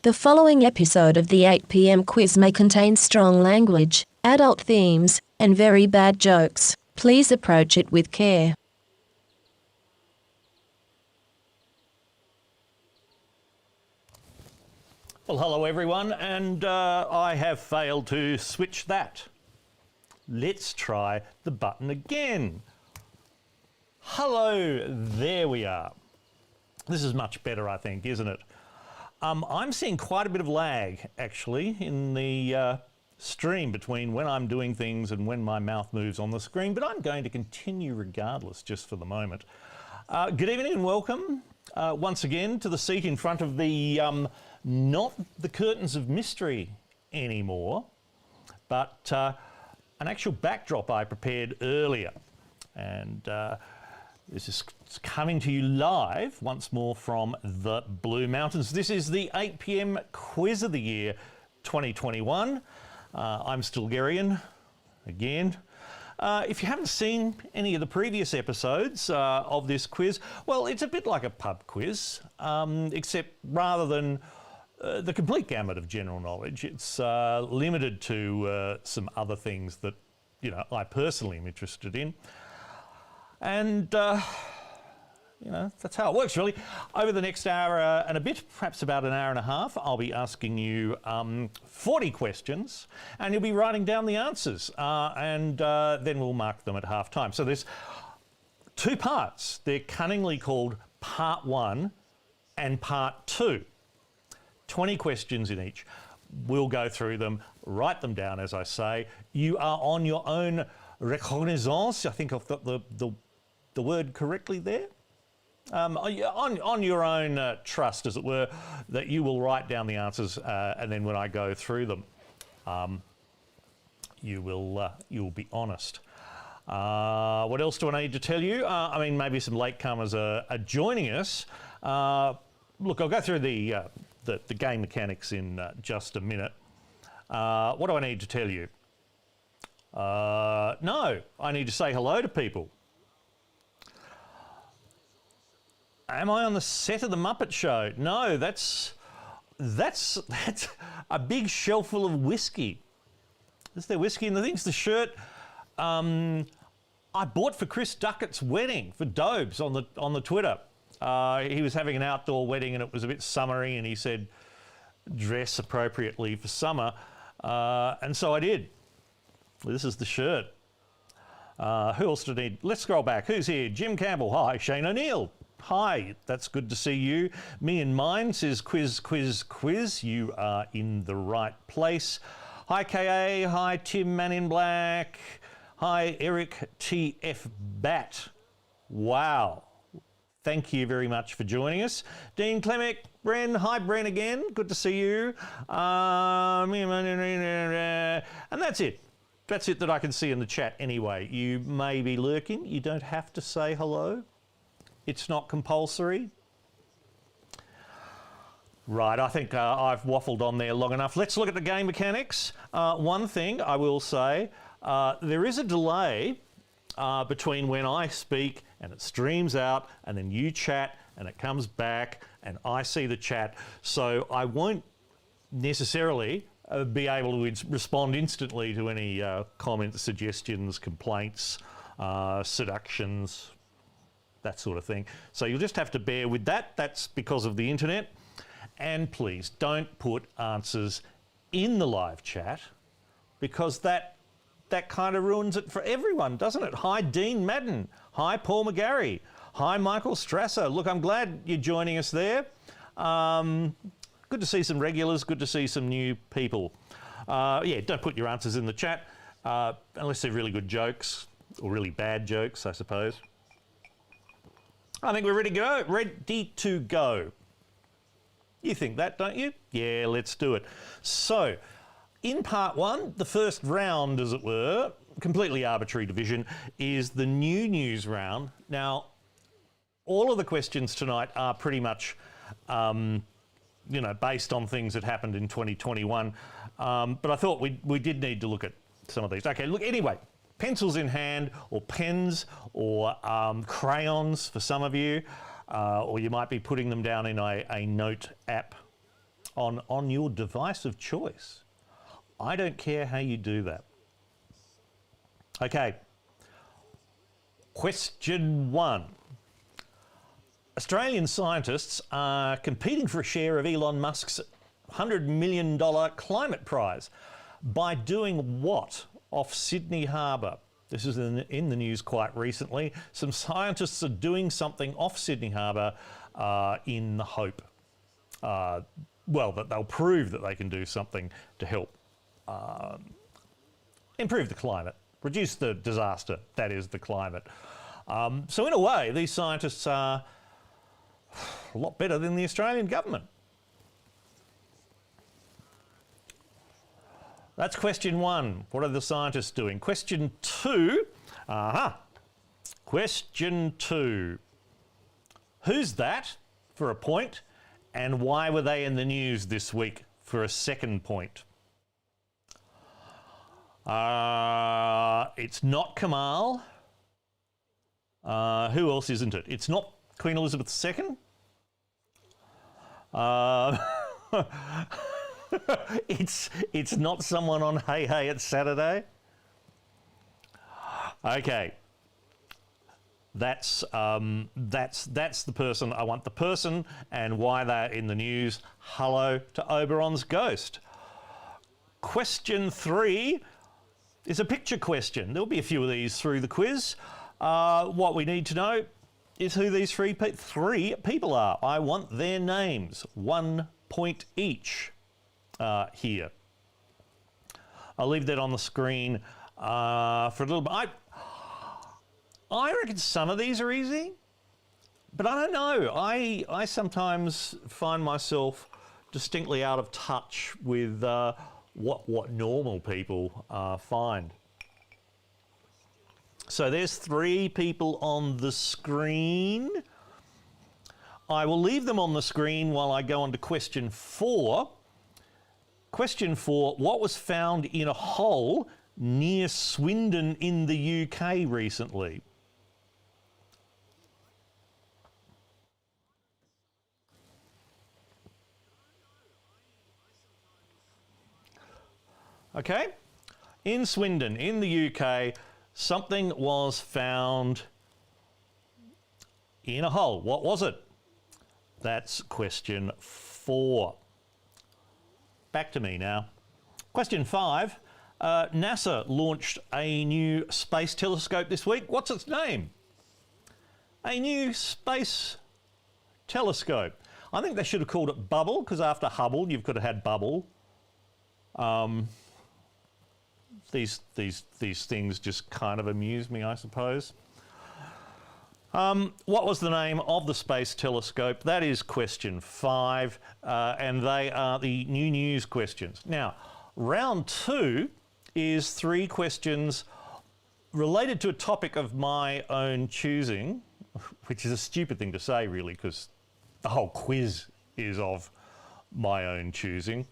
The following episode of the 8 p.m. quiz may contain strong language, adult themes, and very bad jokes. Please approach it with care. Well, hello everyone, and I have failed to switch that. Let's try the button again. Hello, there we are. This is much better, I think, isn't it? I'm seeing quite a bit of lag, actually, in the stream between when I'm doing things and when my mouth moves on the screen, but I'm going to continue regardless, just for the moment. Good evening and welcome once again to the seat in front of the, not the curtains of mystery anymore, but an actual backdrop I prepared earlier. And this is coming to you live once more from the Blue Mountains. This is the 8 p.m. quiz of the year 2021. I'm Stilgarian again. If you haven't seen any of the previous episodes of this quiz, well, it's a bit like a pub quiz, except rather than the complete gamut of general knowledge, it's limited to some other things that, you know, I personally am interested in. And, you know, that's how it works, really. Over the next hour and a bit, perhaps about an hour and a half, I'll be asking you 40 questions, and you'll be writing down the answers, and then we'll mark them at half time. So there's two parts. They're cunningly called Part 1 and Part 2. 20 questions in each. We'll go through them, write them down, as I say. You are on your own reconnaissance. I think I've got the word correctly there. On your own trust, as it were, that you will write down the answers, and then when I go through them, you will be honest. What else do I need to tell you? I mean, maybe some latecomers are joining us. Look, I'll go through the game mechanics in just a minute. What do I need to tell you? No, I need to say hello to people. Am I on the set of the Muppet Show? No, that's a big shelf full of whiskey. Is there whiskey in the things? The shirt I bought for Chris Duckett's wedding for Dobes on the Twitter. He was having an outdoor wedding and it was a bit summery, and he said dress appropriately for summer, and so I did. This is the shirt. Who else do I need? Let's scroll back. Who's here? Jim Campbell. Hi. Shane O'Neill. Hi, that's good to see you. Me and Mine says quiz, quiz, quiz. You are in the right place. Hi KA, hi Tim Man in Black. Hi Eric TF Bat. Wow. Thank you very much for joining us. Dean Clemick, Bren, hi Bren again. Good to see you. And that's it. That's it that I can see in the chat anyway. You may be lurking. You don't have to say hello. It's not compulsory. Right, I think I've waffled on there long enough. Let's look at the game mechanics. One thing I will say, there is a delay between when I speak and it streams out and then you chat and it comes back and I see the chat. So I won't necessarily be able to respond instantly to any comments, suggestions, complaints, seductions, that sort of thing. So you'll just have to bear with that. That's because of the internet. And please don't put answers in the live chat, because that kind of ruins it for everyone, doesn't it? Hi Dean Madden. Hi Paul McGarry. Hi Michael Strasser. Look, I'm glad you're joining us there. Good to see some regulars, good to see some new people. Yeah, don't put your answers in the chat, unless they're really good jokes, or really bad jokes, I suppose. I think we're ready to go. Ready to go. You think that, don't you? Yeah, let's do it. So, in part 1, the first round, as it were, completely arbitrary division, is the new news round. Now, all of the questions tonight are pretty much, you know, based on things that happened in 2021. But I thought we did need to look at some of these. Okay, look, anyway. Pencils in hand, or pens, or crayons for some of you, or you might be putting them down in a note app on your device of choice. I don't care how you do that. Okay. Question 1. Australian scientists are competing for a share of Elon Musk's $100 million climate prize by doing what off Sydney Harbour? This is in the news quite recently. Some scientists are doing something off Sydney Harbour in the hope, well, that they'll prove that they can do something to help improve the climate, reduce the disaster that is the climate. So in a way, these scientists are a lot better than the Australian government. That's question 1. What are the scientists doing? Question 2. Question 2. Who's that for a point, and why were they in the news this week for a second point? It's not Kamal. Who else isn't it? It's not Queen Elizabeth II. It's not someone on Hey Hey It's Saturday. Okay. That's the person. I want the person and why they're in the news. Hello to Oberon's ghost. Question 3 is a picture question. There'll be a few of these through the quiz. What we need to know is who these three people are. I want their names. 1 point each here. I'll leave that on the screen for a little bit. I reckon some of these are easy, but I don't know. I sometimes find myself distinctly out of touch with what normal people find. So there's 3 people on the screen. I will leave them on the screen while I go on to question 4. Question 4, what was found in a hole near Swindon in the UK recently? Okay, in Swindon in the UK, something was found in a hole. What was it? That's question 4. Back to me now. Question 5. NASA launched a new space telescope this week. What's its name? A new space telescope. I think they should have called it Bubble, because after Hubble, you've got to have Bubble. These things just kind of amuse me, I suppose. What was the name of the space telescope? That is question 5, and they are the new news questions. Now, round 2 is 3 questions related to a topic of my own choosing, which is a stupid thing to say, really, because the whole quiz is of my own choosing.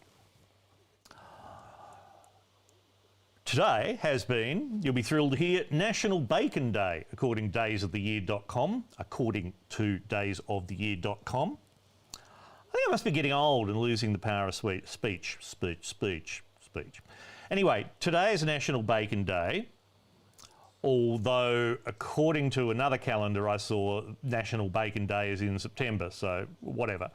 Today has been, you'll be thrilled to hear, National Bacon Day, according to daysoftheyear.com. I think I must be getting old and losing the power of speech. Anyway, today is National Bacon Day, although according to another calendar I saw, National Bacon Day is in September, so whatever.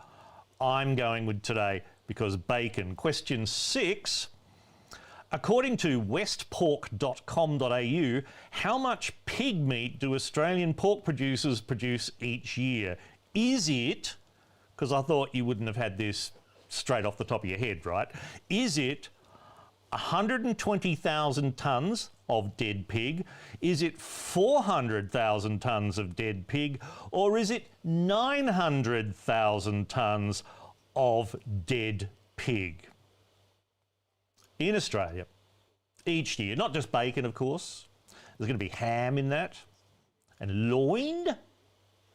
I'm going with today because bacon. Question 6. According to westpork.com.au, how much pig meat do Australian pork producers produce each year? Is it, because I thought you wouldn't have had this straight off the top of your head, right? Is it 120,000 tonnes of dead pig? Is it 400,000 tonnes of dead pig? Or is it 900,000 tonnes of dead pig? In Australia, each year. Not just bacon, of course. There's going to be ham in that. And loin.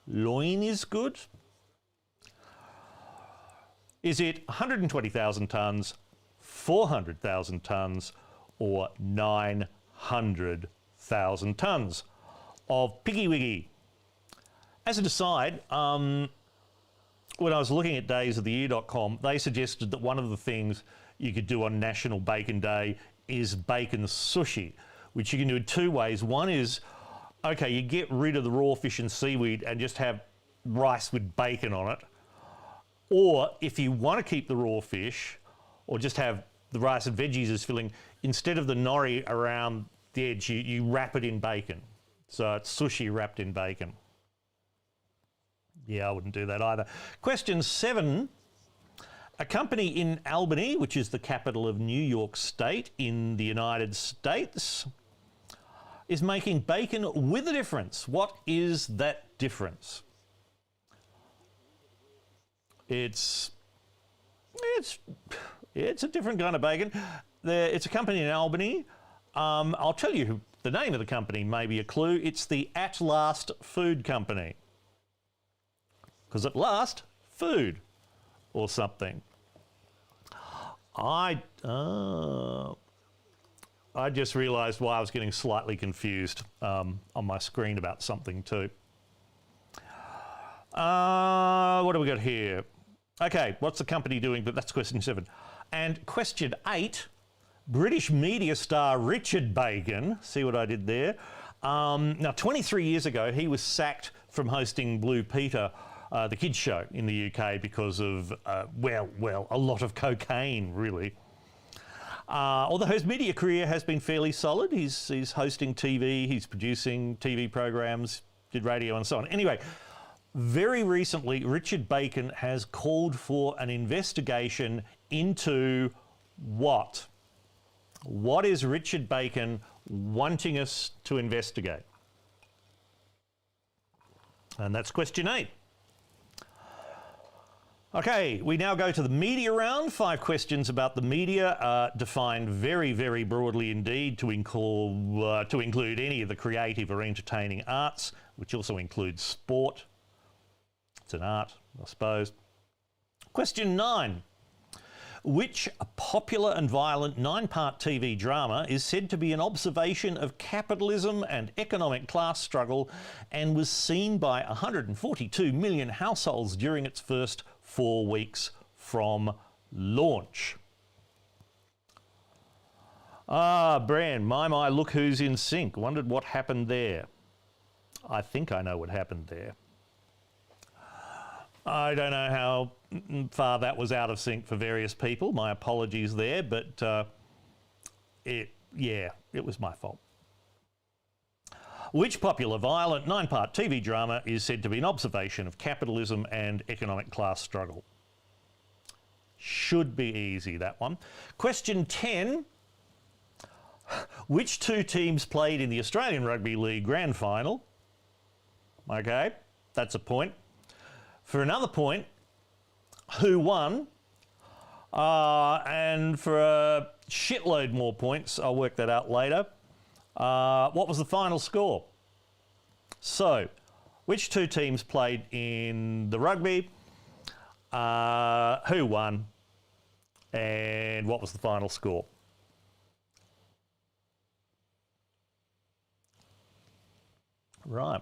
Loin is good. Is it 120,000 tonnes, 400,000 tonnes, or 900,000 tonnes of piggy wiggy? As an aside, when I was looking at daysoftheyear.com, they suggested that one of the things you could do on National Bacon Day is bacon sushi, which you can do in two ways. One is, okay, you get rid of the raw fish and seaweed and just have rice with bacon on it. Or if you want to keep the raw fish, or just have the rice and veggies as filling, instead of the nori around the edge, you wrap it in bacon. So it's sushi wrapped in bacon. Yeah, I wouldn't do that either. Question 7. A company in Albany, which is the capital of New York State in the United States, is making bacon with a difference. What is that difference? It's a different kind of bacon. It's a company in Albany. I'll tell you the name of the company, may be a clue. It's the At Last Food Company. Because at last, food or something. I just realised why I was getting slightly confused on my screen about something too. What do we got here? Okay, what's the company doing? But that's question 7. And question 8, British media star Richard Bacon, see what I did there? Now, 23 years ago, he was sacked from hosting Blue Peter, the kids show in the UK because of, well, a lot of cocaine, really. Although his media career has been fairly solid. He's hosting TV, he's producing TV programs, did radio and so on. Anyway, very recently, Richard Bacon has called for an investigation into what? What is Richard Bacon wanting us to investigate? And that's question 8. Okay, we now go to the media round. 5 questions about the media, defined very, very broadly indeed to include any of the creative or entertaining arts, which also includes sport. It's an art, I suppose. Question 9. Which popular and violent 9-part TV drama is said to be an observation of capitalism and economic class struggle and was seen by 142 million households during its first 4 weeks from launch? Bran, my, look who's in sync. Wondered what happened there. I think I know what happened there. I don't know how far that was out of sync for various people. My apologies there, but it was my fault. Which popular violent 9-part TV drama is said to be an observation of capitalism and economic class struggle? Should be easy, that one. Question 10. Which 2 teams played in the Australian Rugby League Grand Final? Okay, that's a point. For another point, who won? And for a shitload more points, I'll work that out later. What was the final score? So, which 2 teams played in the rugby? Who won? And what was the final score? Right.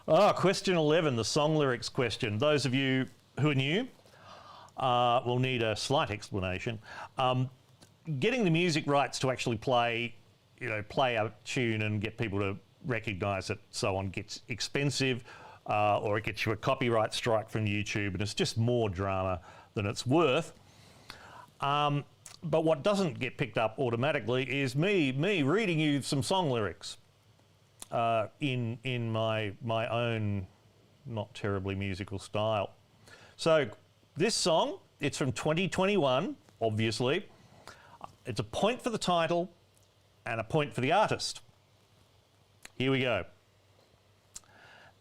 Question 11, the song lyrics question. Those of you who are new will need a slight explanation. Getting the music rights to actually play a tune and get people to recognise it, so on, gets expensive, or it gets you a copyright strike from YouTube, and it's just more drama than it's worth. But what doesn't get picked up automatically is me reading you some song lyrics. In my own not terribly musical style. So this song, it's from 2021, obviously. It's a point for the title and a point for the artist. Here we go.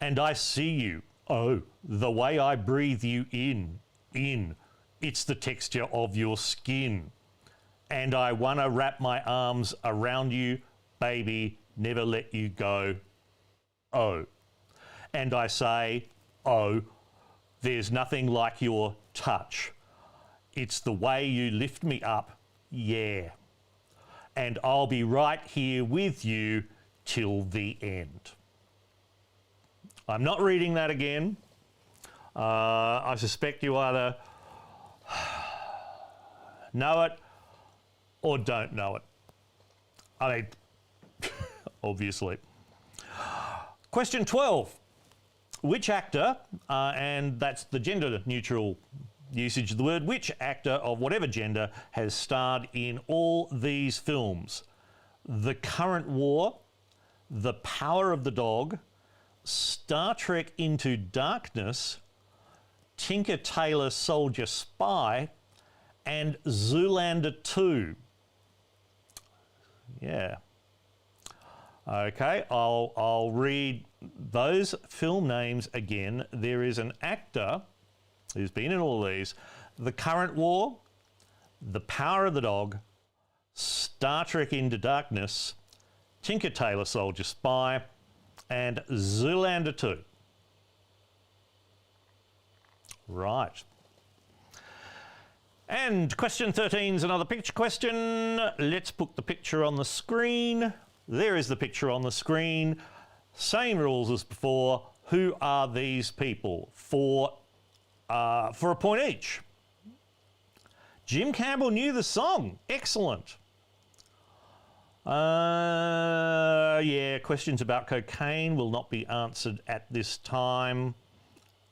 And I see you, oh, the way I breathe you in, it's the texture of your skin. And I wanna wrap my arms around you, baby, never let you go, oh. And I say, oh, there's nothing like your touch. It's the way you lift me up, yeah. And I'll be right here with you till the end. I'm not reading that again. I suspect you either know it or don't know it. I mean, obviously. Question 12. Which actor, and that's the gender-neutral usage of the word, which actor of whatever gender has starred in all these films? The Current War, The Power of the Dog, Star Trek Into Darkness, Tinker Tailor Soldier Spy, and Zoolander 2. Yeah. Okay, I'll read those film names again. There is an actor who's been in all these: The Current War, The Power of the Dog, Star Trek Into Darkness, Tinker Tailor Soldier Spy, and Zoolander 2. Right. And question 13 is another picture question. Let's put the picture on the screen. There is the picture on the screen. Same rules as before. Who are these people? For a point each. Jim Campbell knew the song. Excellent. Yeah, questions about cocaine will not be answered at this time.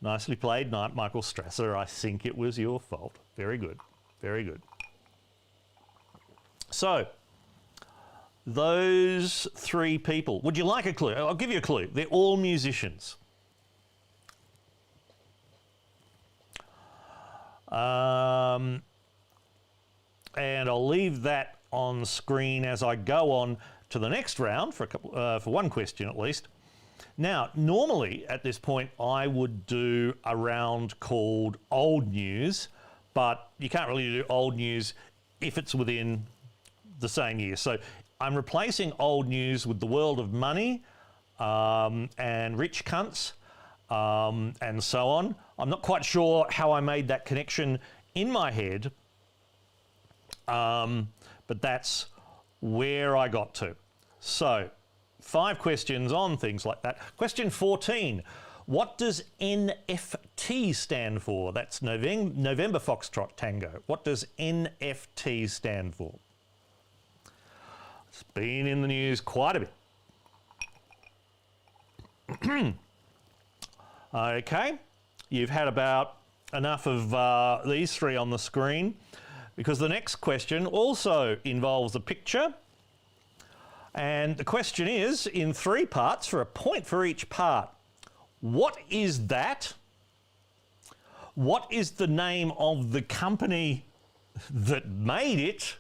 Nicely played, Michael Strasser. I think it was your fault. Very good. Very good. So, those three people. Would you like a clue? I'll give you a clue. They're all musicians. And I'll leave that on screen as I go on to the next round for one question at least. Now, normally at this point, I would do a round called Old News, but you can't really do Old News if it's within the same year. So I'm replacing Old News with the World of Money and Rich Cunts and so on. I'm not quite sure how I made that connection in my head, but that's where I got to. So 5 questions on things like that. Question 14. What does NFT stand for? That's November Foxtrot Tango. What does NFT stand for? It's been in the news quite a bit. Okay, you've had about enough of these 3 on the screen, because the next question also involves a picture. And the question is in 3 parts for a point for each part. What is that? What is the name of the company that made it?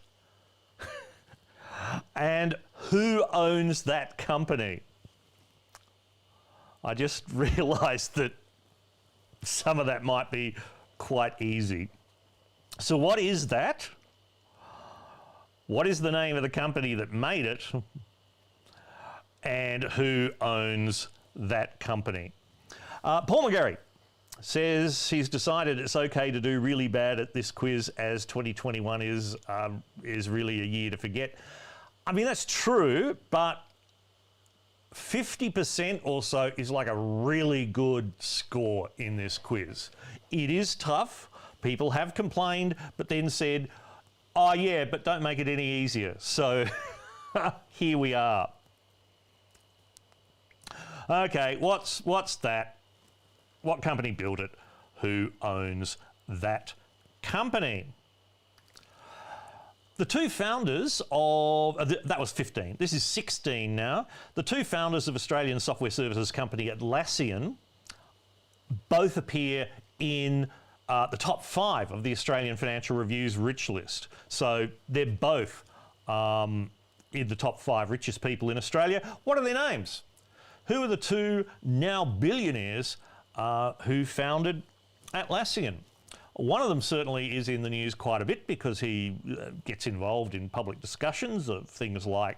And who owns that company? I just realised that some of that might be quite easy. So what is that? What is the name of the company that made it? And who owns that company? Paul McGarry says he's decided it's okay to do really bad at this quiz, as 2021 is really a year to forget. I mean, that's true, but 50% or so is like a really good score in this quiz. It is tough. People have complained, but then said, oh yeah, but don't make it any easier. So here we are. Okay, what's that? What company built it? Who owns that company? The 2 founders of, that was 15, this is 16 now. The 2 founders of Australian software services company Atlassian both appear in the top 5 of the Australian Financial Review's Rich List. So they're both in the top 5 richest people in Australia. What are their names? Who are the 2 now billionaires who founded Atlassian? One of them certainly is in the news quite a bit because he gets involved in public discussions of things like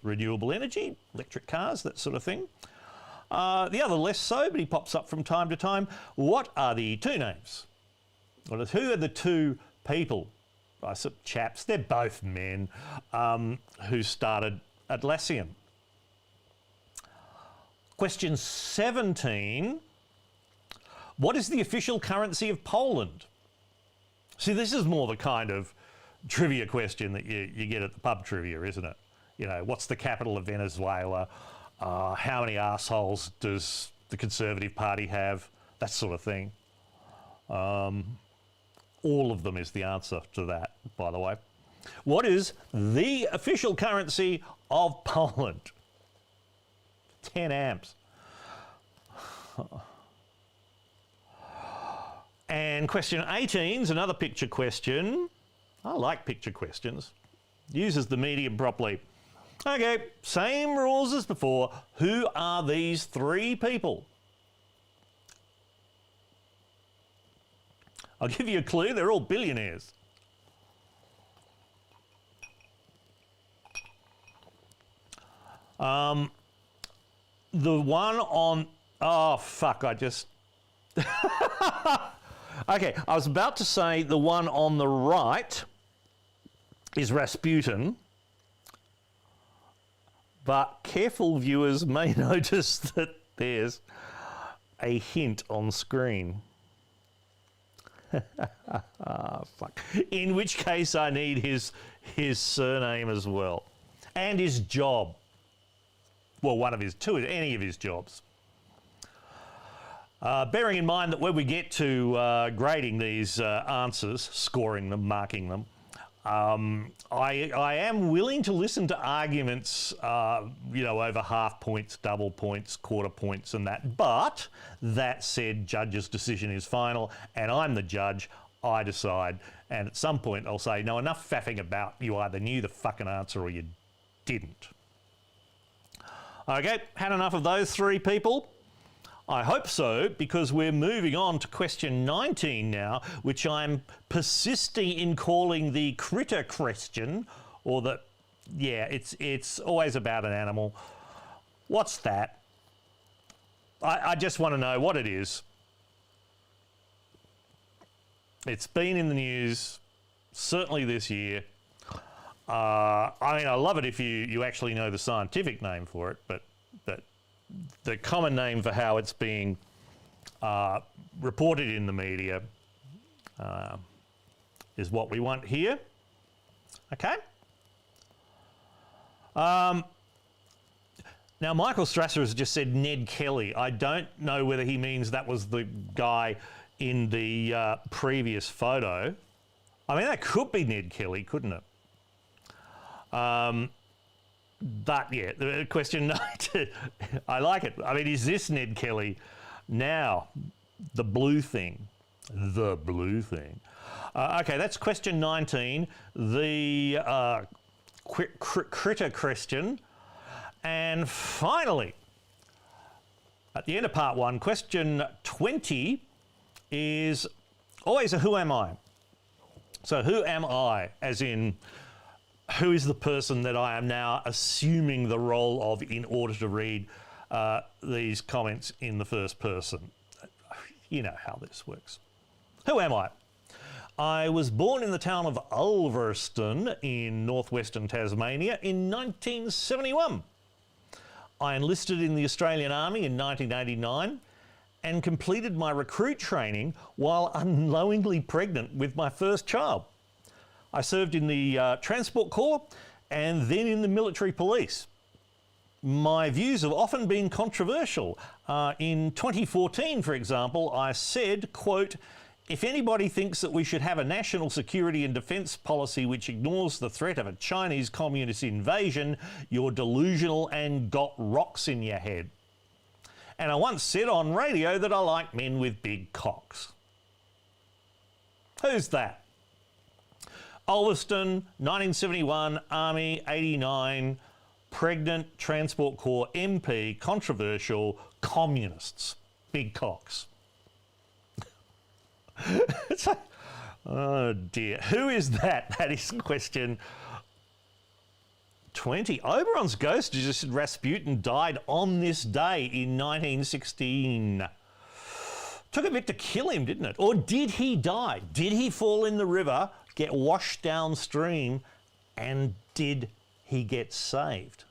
renewable energy, electric cars, that sort of thing. The other less so, but he pops up from time to time. What are the 2 names? Well, who are the 2 people, chaps, they're both men, who started Atlassian? Question 17. What is the official currency of Poland? See, this is more the kind of trivia question that you get at the pub trivia, isn't it? You know, what's the capital of Venezuela? How many assholes does the Conservative Party have? That sort of thing. All of them is the answer to that, by the way. What is the official currency of Poland? 10 amps. And question 18 is another picture question. I like picture questions. Uses the medium properly. Okay, same rules as before. Who are these three people? I'll give you a clue. They're all billionaires. The one on... Oh, fuck, I just... Okay, I was about to say the one on the right is Rasputin, but careful viewers may notice that there's a hint on screen. Fuck. In which case I need his surname as well. And his job. Well, one of his, any of his jobs. Bearing in mind that when we get to grading these answers, scoring them, marking them, I am willing to listen to arguments, you know, over half points, double points, quarter points and that. But that said, judge's decision is final and I'm the judge. I decide. And at some point I'll say, no, enough faffing about. You either knew the fucking answer or you didn't. Okay, had enough of those three people? I hope so, because we're moving on to question 19 now, which I'm persisting in calling the critter question, or the, yeah, it's always about an animal. What's that? I just want to know what it is. It's been in the news, certainly this year. I mean, I love it if you actually know the scientific name for it, but the common name for how it's being reported in the media is what we want here. Okay? Now, Michael Strasser has just said Ned Kelly. I don't know whether he means that was the guy in the previous photo. I mean, that could be Ned Kelly, couldn't it? But yeah, the question 19, I like it. I mean, is this Ned Kelly? Now, the blue thing. The blue thing. Okay, that's question 19. The critter question. And finally, at the end of part one, question 20 is always a who am I? So who am I, as in... who is the person that I am now assuming the role of in order to read these comments in the first person? You know how this works. Who am I? I was born in the town of Ulverston in northwestern Tasmania in 1971. I enlisted in the Australian Army in 1989 and completed my recruit training while unknowingly pregnant with my first child. I served in the Transport Corps and then in the military police. My views have often been controversial. In 2014, for example, I said, quote, if anybody thinks that we should have a national security and defence policy which ignores the threat of a Chinese communist invasion, you're delusional and got rocks in your head. And I once said on radio that I like men with big cocks. Who's that? Ulverston, 1971, Army, 89, pregnant, Transport Corps, MP, controversial, communists, big cocks. It's like, oh dear, who is that? That is question 20. Oberon's ghost just said Rasputin died on this day in 1916. Took a bit to kill him, didn't it? Or did he die? Did he fall in the river, get washed downstream, and did he get saved?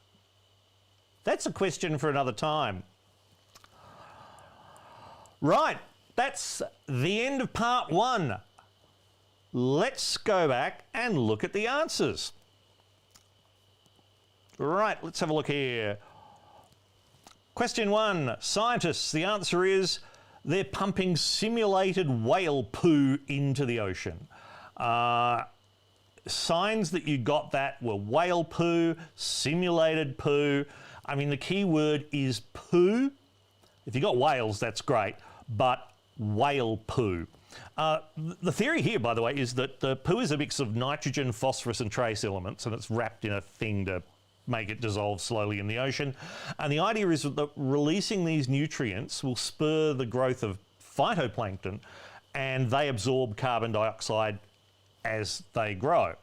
That's a question for another time. Right, that's the end of part 1. Let's go back and look at the answers. Right, let's have a look here. Question 1, scientists, the answer is they're pumping simulated whale poo into the ocean. Signs that you got that were whale poo, simulated poo. I mean, the key word is poo. If you got whales, that's great, but whale poo. The theory here, by the way, is that the poo is a mix of nitrogen, phosphorus and trace elements, and it's wrapped in a thing to make it dissolve slowly in the ocean. And the idea is that releasing these nutrients will spur the growth of phytoplankton, and they absorb carbon dioxide as they grow.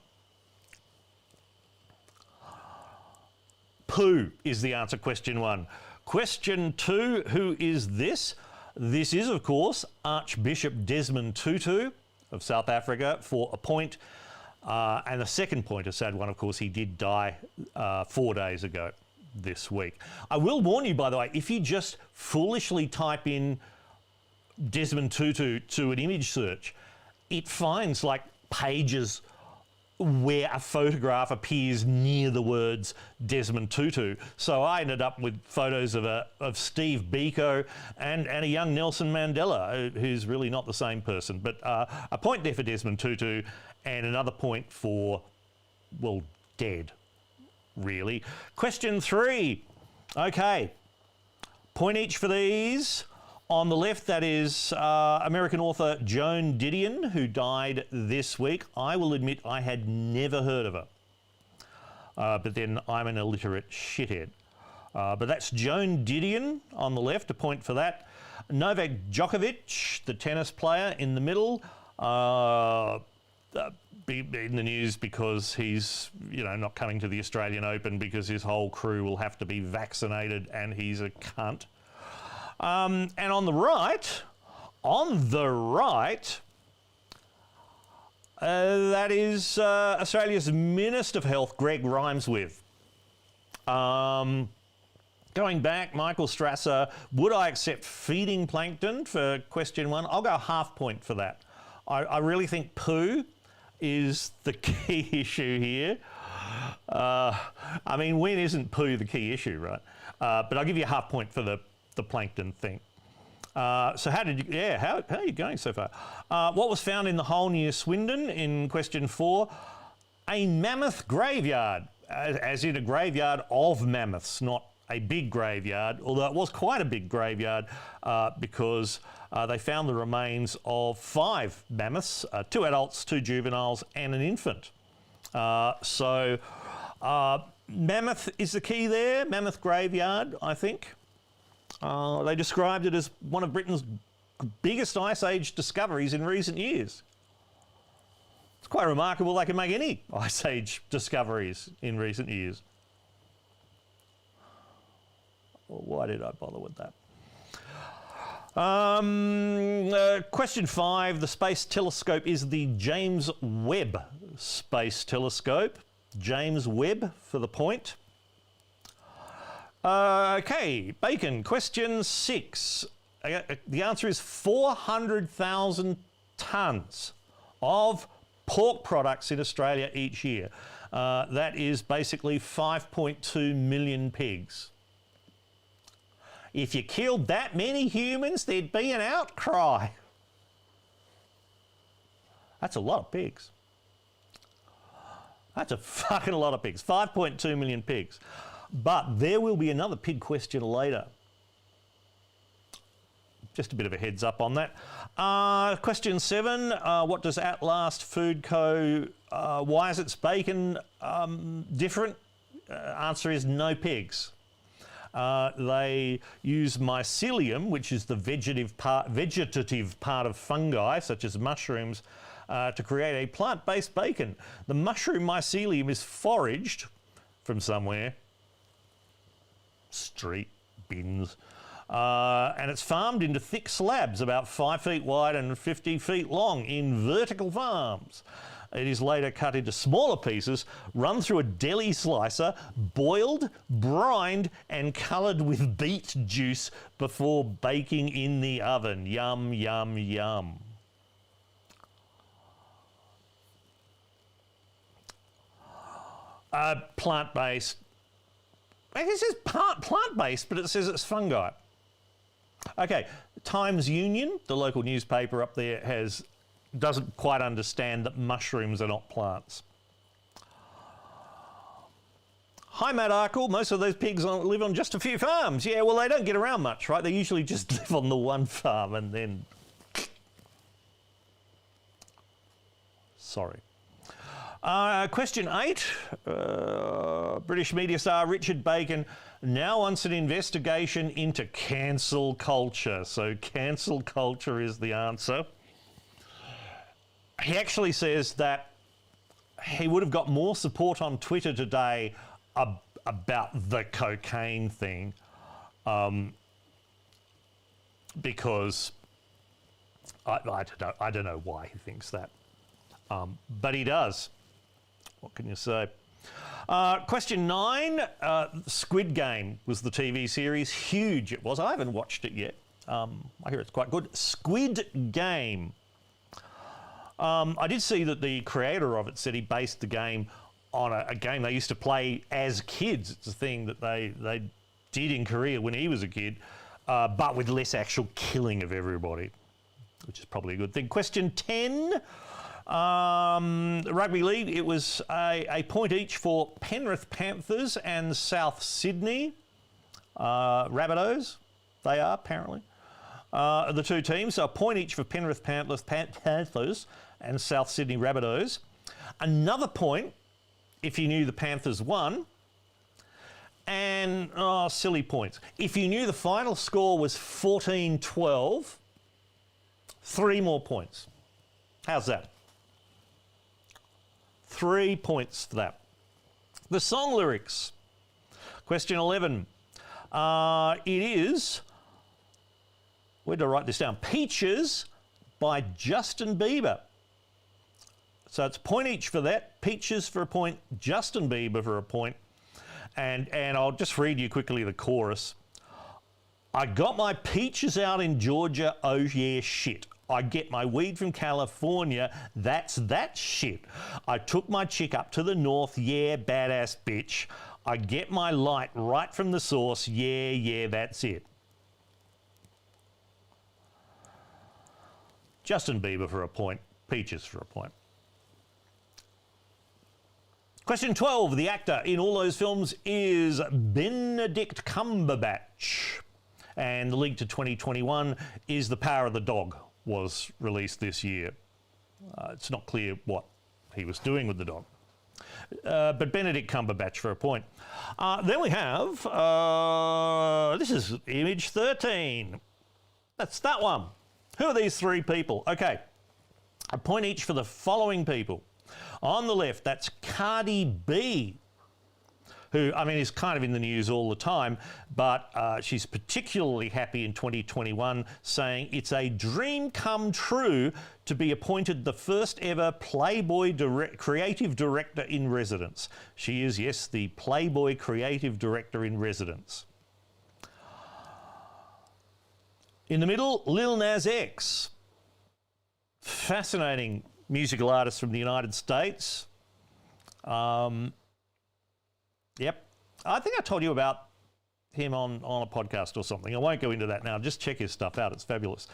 Poo is the answer, question 1. Question 2, who is this? This is, of course, Archbishop Desmond Tutu of South Africa for a point. And the second point, a sad one, of course, he did die 4 days ago this week. I will warn you, by the way, if you just foolishly type in Desmond Tutu to an image search, it finds like pages where a photograph appears near the words Desmond Tutu. So I ended up with photos of Steve Biko and a young Nelson Mandela, who's really not the same person. But a point there for Desmond Tutu and another point for, well, dead, really. Question 3. Okay, point each for these. On the left, that is American author Joan Didion, who died this week. I will admit I had never heard of her. But then I'm an illiterate shithead. But that's Joan Didion on the left, a point for that. Novak Djokovic, the tennis player, in the middle. In the news because he's, not coming to the Australian Open because his whole crew will have to be vaccinated and he's a cunt. And on the right, that is Australia's Minister of Health, Greg Rymesworth. Going back, Michael Strasser, would I accept feeding plankton for question 1? I'll go half point for that. I really think poo is the key issue here. I mean, when isn't poo the key issue, right? But I'll give you a half point for the plankton thing. So how are you going so far? What was found in the hole near Swindon in question 4? A mammoth graveyard, as in a graveyard of mammoths, not a big graveyard, although it was quite a big graveyard because they found the remains of 5 mammoths, 2 adults, 2 juveniles and an infant. So mammoth is the key there, mammoth graveyard, I think. They described it as one of Britain's biggest Ice Age discoveries in recent years. It's quite remarkable they can make any Ice Age discoveries in recent years. Well, why did I bother with that? Question 5, the Space Telescope is the James Webb Space Telescope. James Webb for the point. Okay, bacon. Question 6. The answer is 400,000 tonnes of pork products in Australia each year. That is basically 5.2 million pigs. If you killed that many humans, there'd be an outcry. That's a lot of pigs. That's a fucking lot of pigs. 5.2 million pigs. But there will be another pig question later. Just a bit of a heads up on that. Question 7, what does At Last Food Co, why is its bacon different? Answer is no pigs. They use mycelium, which is the vegetative part of fungi, such as mushrooms, to create a plant-based bacon. The mushroom mycelium is foraged from somewhere, street, bins, and it's farmed into thick slabs about 5 feet wide and 50 feet long in vertical farms. It is later cut into smaller pieces, run through a deli slicer, boiled, brined, and coloured with beet juice before baking in the oven. Yum, yum, yum. Plant-based. It says plant-based, but it says it's fungi. Okay, Times Union, the local newspaper up there, doesn't quite understand that mushrooms are not plants. Hi, Matt Arkle. Most of those pigs live on just a few farms. Yeah, well, they don't get around much, right? They usually just live on the one farm and then... Sorry. Question 8. British media star Richard Bacon now wants an investigation into cancel culture. So cancel culture is the answer. He actually says that he would have got more support on Twitter today about the cocaine thing because I don't know why he thinks that, but he does. What can you say? Question 9, Squid Game was the TV series. Huge it was. I haven't watched it yet. I hear it's quite good. Squid Game. I did see that the creator of it said he based the game on a game they used to play as kids. It's a thing that they did in Korea when he was a kid, but with less actual killing of everybody, which is probably a good thing. Question 10. Rugby league, it was a point each for Penrith Panthers and South Sydney Rabbitohs. They are, apparently. The two teams, so a point each for Penrith Panthers and South Sydney Rabbitohs. Another point if you knew the Panthers won. And, silly points. If you knew the final score was 14-12, 3 more points. How's that? 3 points for that. The song lyrics. Question 11. It is, where did I write this down? Peaches by Justin Bieber. So it's a point each for that. Peaches for a point, Justin Bieber for a point. And I'll just read you quickly the chorus. I got my peaches out in Georgia, oh yeah, shit. I get my weed from California, that's that shit. I took my chick up to the north, yeah, badass bitch. I get my light right from the source, yeah, that's it. Justin Bieber for a point, peaches for a point. Question 12, the actor in all those films is Benedict Cumberbatch. And the link to 2021 is The Power of the Dog was released this year. It's not clear what he was doing with the dog. But Benedict Cumberbatch for a point. Then we have, this is image 13. That's that one. Who are these 3 people? Okay, a point each for the following people. On the left, that's Cardi B, who, I mean, is kind of in the news all the time, but she's particularly happy in 2021, saying it's a dream come true to be appointed the first ever Playboy Creative Director in Residence. She is, yes, the Playboy Creative Director in Residence. In the middle, Lil Nas X. Fascinating musical artist from the United States. Yep. I think I told you about him on a podcast or something. I won't go into that now. Just check his stuff out. It's fabulous.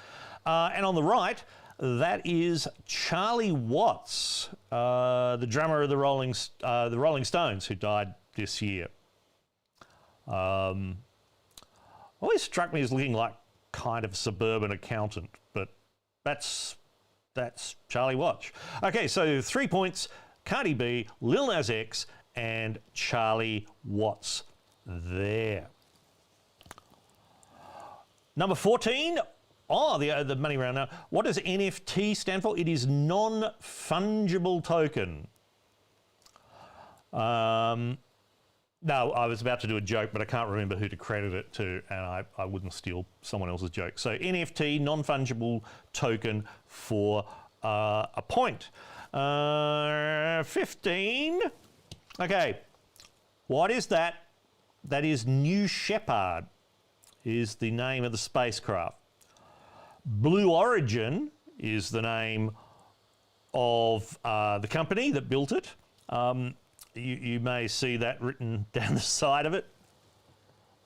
And on the right, that is Charlie Watts, the drummer of the Rolling Stones, who died this year. Always struck me as looking like kind of suburban accountant, but that's Charlie Watts. Okay, so 3 points, Cardi B, Lil Nas X, and Charlie Watts there. Number 14. The money round now. What does NFT stand for? It is non-fungible token. No, I was about to do a joke, but I can't remember who to credit it to, and I wouldn't steal someone else's joke. So NFT, non-fungible token for a point. 15. Okay. What is that? That is New Shepard, is the name of the spacecraft. Blue Origin is the name of the company that built it. You may see that written down the side of it.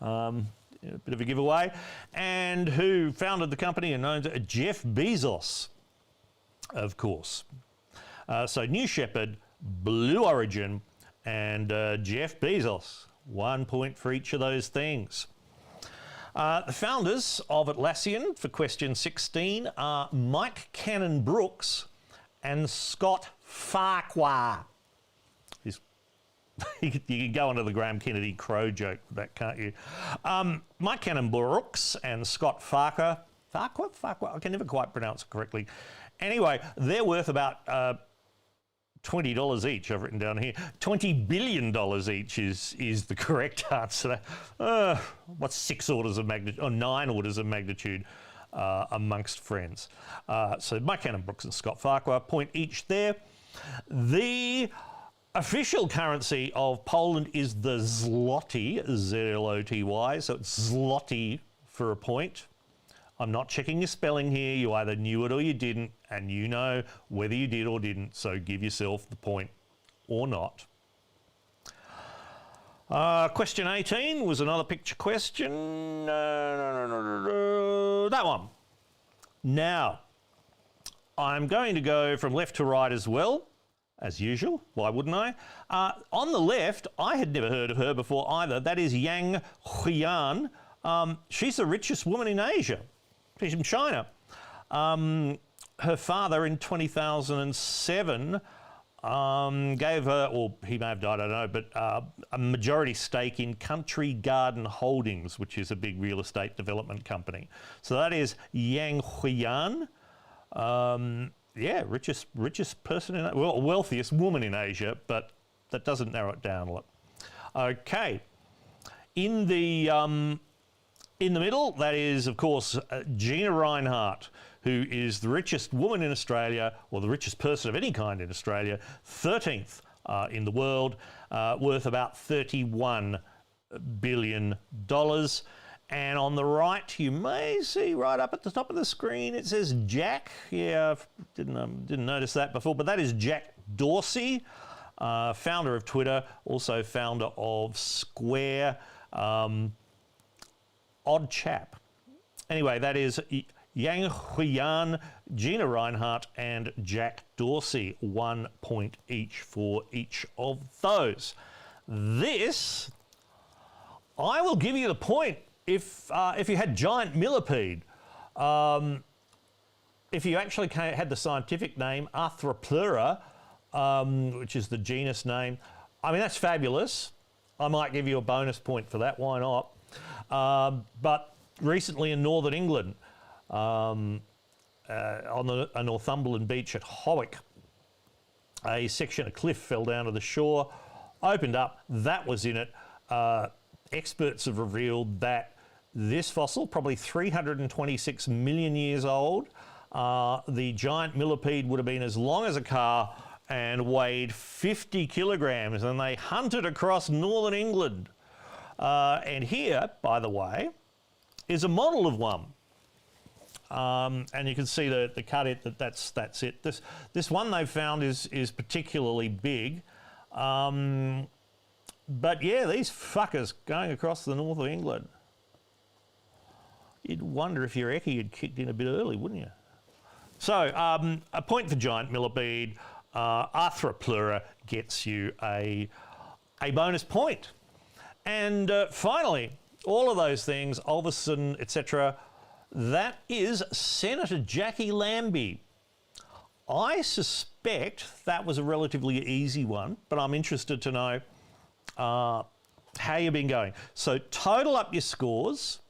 A bit of a giveaway. And who founded the company and known as Jeff Bezos, of course. So New Shepard, Blue Origin, and Jeff Bezos. 1 point for each of those things. The founders of Atlassian, for question 16, are Mike Cannon-Brookes and Scott Farquhar. You can go into the Graham Kennedy Crow joke with that, can't you? Mike Cannon-Brookes and Scott Farquhar. Farquhar? I can never quite pronounce it correctly. Anyway, they're worth about $20 each. I've written down here. $20 billion each is the correct answer. What's 6 orders of magnitude, or 9 orders of magnitude amongst friends? So Mike Cannon-Brookes and Scott Farquhar, point each there. The official currency of Poland is the zloty, Z-L-O-T-Y, so it's zloty for a point. I'm not checking your spelling here. You either knew it or you didn't, and you know whether you did or didn't, so give yourself the point or not. Question 18 was another picture question. That one. Now, I'm going to go from left to right as well, as usual. Why wouldn't I? On the left, I had never heard of her before either. That is Yang Huiyan. She's the richest woman in Asia. She's from China. Her father in 2007 gave her, or he may have died, I don't know, but a majority stake in Country Garden Holdings, which is a big real estate development company. So that is Yang Huiyan. Yeah, richest person in, well, wealthiest woman in Asia, but that doesn't narrow it down a lot. Okay, in the middle, that is, of course, Gina Rinehart, who is the richest woman in Australia, or the richest person of any kind in Australia, 13th in the world, worth about $31 billion. And on the right, you may see right up at the top of the screen, it says Jack. Yeah, I didn't notice that before, but that is Jack Dorsey, founder of Twitter, also founder of Square. Odd chap. Anyway, that is Yang Huiyan, Gina Rinehart, and Jack Dorsey. 1 point each for each of those. This, I will give you the point if you had giant millipede. If you actually had the scientific name Arthropleura, which is the genus name, I mean, that's fabulous. I might give you a bonus point for that. Why not? But recently in northern England, on a Northumberland beach at Howick, a section of cliff fell down to the shore, opened up, that was in it. Experts have revealed that this fossil, probably 326 million years old, the giant millipede would have been as long as a car and weighed 50 kilograms, and they hunted across northern England. And here, by the way, is a model of one. And you can see the cut that's it. This one they've found is particularly big. But yeah, these fuckers going across the north of England. You'd wonder if your Eckie had kicked in a bit early, wouldn't you? So, a point for giant millipede. Arthropleura gets you a bonus point. And finally, all of those things, Ulverson, etc., that is Senator Jackie Lambie. I suspect that was a relatively easy one, but I'm interested to know how you've been going. So total up your scores.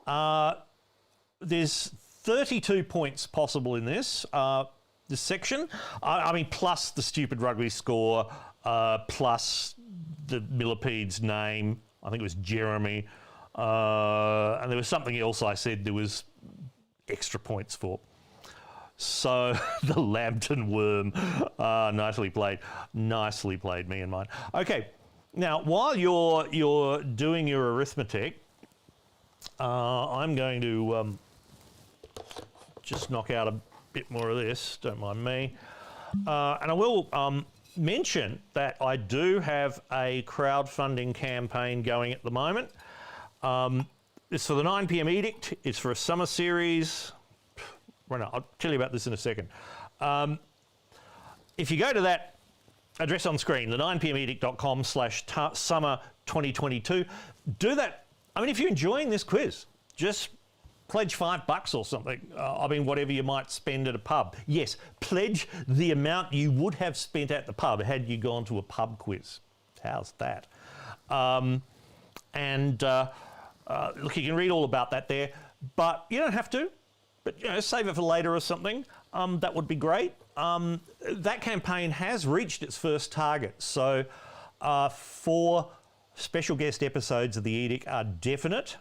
There's 32 points possible in this section. I mean, plus the stupid rugby score, plus the millipede's name. I think it was Jeremy. And there was something else I said there was extra points for. So the Lambton worm, nicely played, me and mine. Okay, now while you're doing your arithmetic, I'm going to just knock out a bit more of this. Don't mind me, and I will mention that I do have a crowdfunding campaign going at the moment. It's for the 9 p.m. Edict. It's for a summer series. Well, no, I'll tell you about this in a second. If you go to that address on screen, the 9pmedict.com/summer 2022, do that. I mean, if you're enjoying this quiz, just pledge $5 or something. I mean, whatever you might spend at a pub. Yes, pledge the amount you would have spent at the pub had you gone to a pub quiz. How's that? Look, you can read all about that there, but you don't have to. But save it for later or something. That would be great. That campaign has reached its first target. So 4 special guest episodes of the Edict are definite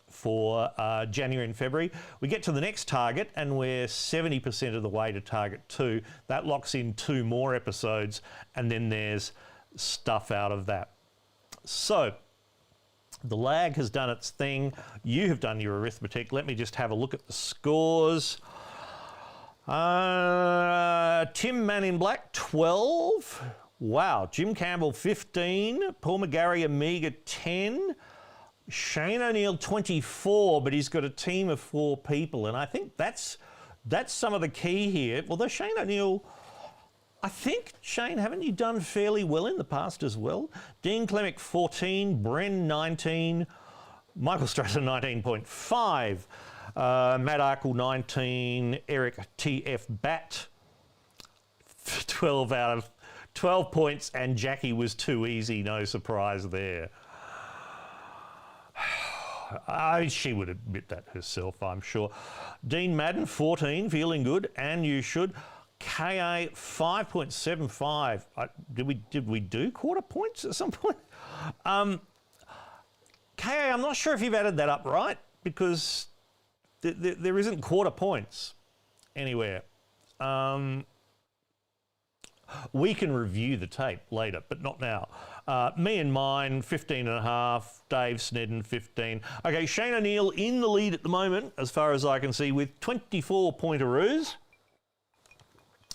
for January and February. We get to the next target and we're 70% of the way to target 2. That locks in 2 more episodes, and then there's stuff out of that. So the lag has done its thing. You have done your arithmetic. Let me just have a look at the scores. Tim Man in Black, 12. Wow. Jim Campbell, 15. Paul McGarry, Amiga, 10. Shane O'Neill, 24, but he's got a team of 4 people, and I think that's some of the key here. Although Shane O'Neill, I think, Shane, haven't you done fairly well in the past as well? Dean Clemick, 14, Bren, 19, Michael Strasser, 19.5, Matt Arkle, 19, Eric TF Bat, 12 out of 12 points, and Jackie was too easy, no surprise there. She would admit that herself, I'm sure. Dean Madden, 14, feeling good, and you should. KA 5.75. Did we do quarter points at some point? KA, I'm not sure if you've added that up right, because there isn't quarter points anywhere. We can review the tape later, but not now. Me and mine, 15.5. Dave Snedden, 15. Okay, Shane O'Neill in the lead at the moment, as far as I can see, with 24 pointeroos.